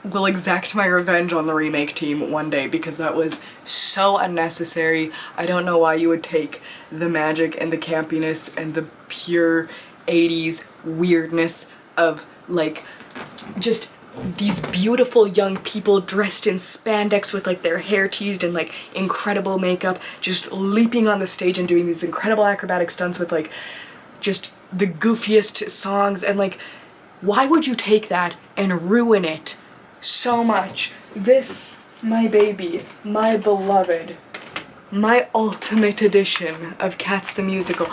Speaker 1: will exact my revenge on the remake team one day because that was so unnecessary. I don't know why you would take the magic and the campiness and the pure 80s weirdness of like just these beautiful young people dressed in spandex with like their hair teased and like incredible makeup just leaping on the stage and doing these incredible acrobatic stunts with like just the goofiest songs, and like why would you take that and ruin it so much? This, my baby, my beloved, my ultimate edition of Cats the Musical.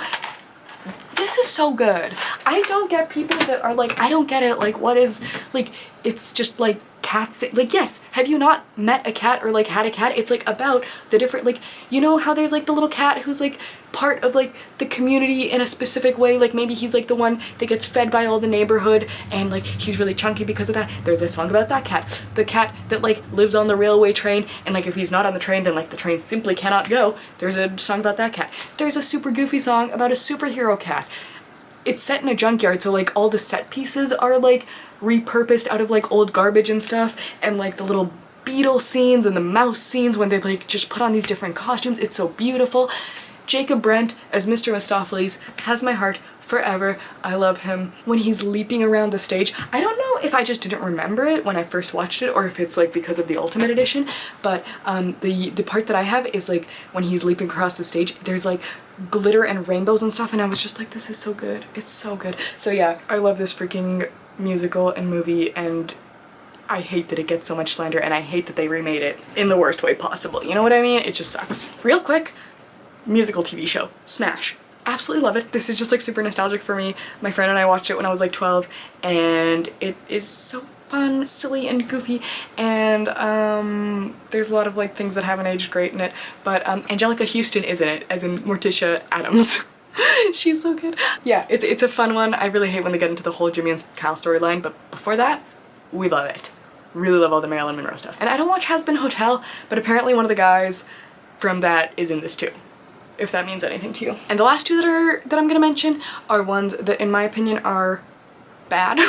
Speaker 1: This is so good. I don't get people that are like, I don't get it, like what is, like, it's just like cats, like yes, have you not met a cat or like had a cat? It's like about the different, like, you know how there's like the little cat who's like part of like the community in a specific way, like maybe he's like the one that gets fed by all the neighborhood and like he's really chunky because of that. There's a song about that cat. The cat that like lives on the railway train and like if he's not on the train then like the train simply cannot go. There's a song about that cat. There's a super goofy song about a superhero cat. It's set in a junkyard, so like all the set pieces are like repurposed out of like old garbage and stuff, and like the little beetle scenes and the mouse scenes when they like just put on these different costumes. It's so beautiful. Jacob Brent as Mr. Mistopheles has my heart forever. I love him. When he's leaping around the stage, I don't know if I just didn't remember it when I first watched it or if it's like because of the Ultimate Edition, but the part that I have is like when he's leaping across the stage, there's like glitter and rainbows and stuff, and I was just like, this is so good. It's so good. So yeah, I love this freaking musical and movie, and I hate that it gets so much slander, and I hate that they remade it in the worst way possible. You know what I mean? It just sucks. Real quick, musical TV show, Smash. Absolutely love it. This is just like super nostalgic for me. My friend and I watched it when I was like 12, and it is so fun, silly, and goofy, and there's a lot of like things that haven't aged great in it, but Angelica Houston is in it, as in Morticia Addams. She's so good. Yeah, it's a fun one. I really hate when they get into the whole Jimmy and Kyle storyline, but before that, we love it. Really love all the Marilyn Monroe stuff. And I don't watch Has Been Hotel, but apparently one of the guys from that is in this too, if that means anything to you. And the last two that I'm gonna mention are ones that in my opinion are bad.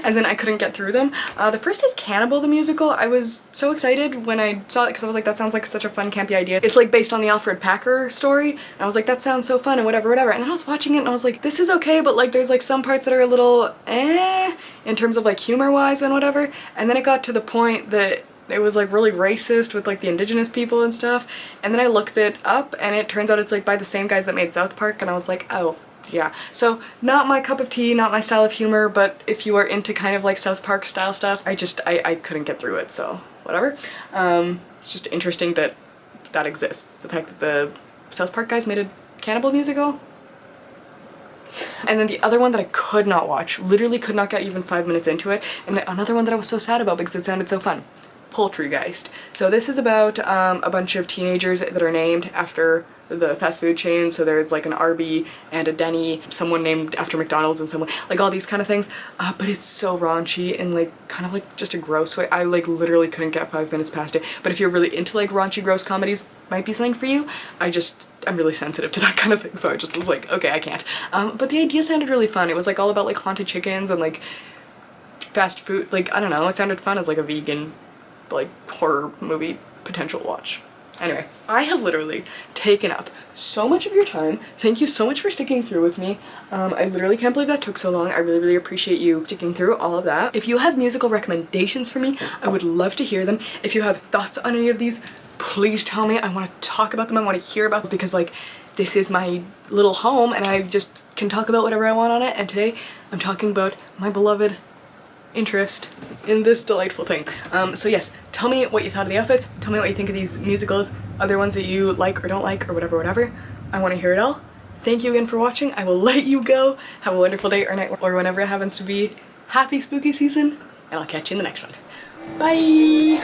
Speaker 1: As in I couldn't get through them. The first is Cannibal the Musical. I was so excited when I saw it because I was like, that sounds like such a fun campy idea. It's like based on the Alfred Packer story, and I was like, that sounds so fun and whatever. And then I was watching it and I was like, this is okay, but like there's like some parts that are a little in terms of like humor wise and whatever. And then it got to the point that it was like really racist with like the indigenous people and stuff, and then I looked it up and it turns out it's like by the same guys that made South Park, and I was like, oh yeah. So not my cup of tea, not my style of humor, but if you are into kind of like South Park style stuff, I couldn't get through it, so whatever. It's just interesting that that exists, the fact that the South Park guys made a cannibal musical. And then the other one that I could not watch, literally could not get even 5 minutes into it, and another one that I was so sad about because it sounded so fun, Poultrygeist. So this is about a bunch of teenagers that are named after the fast food chain. So there's like an Arby and a Denny, someone named after McDonald's, and someone like all these kind of things. But it's so raunchy and like kind of like just a gross way. I like literally couldn't get 5 minutes past it. But if you're really into like raunchy gross comedies, might be something for you. I'm really sensitive to that kind of thing, so I just was like, okay, I can't. But the idea sounded really fun. It was like all about like haunted chickens and like fast food. Like, I don't know, it sounded fun as like a vegan like horror movie potential watch. Anyway, I have literally taken up so much of your time. Thank you so much for sticking through with me. I literally can't believe that took so long. I really, really appreciate you sticking through all of that. If you have musical recommendations for me, I would love to hear them. If you have thoughts on any of these, please tell me. I want to talk about them. I want to hear about them because like this is my little home and I just can talk about whatever I want on it. And today I'm talking about my beloved interest in this delightful thing. So yes, tell me what you thought of the outfits, tell me what you think of these musicals, other ones that you like or don't like or whatever. I want to hear it all. Thank you again for watching. I will let you go. Have a wonderful day or night or whenever it happens to be. Happy spooky season, and I'll catch you in the next one. Bye!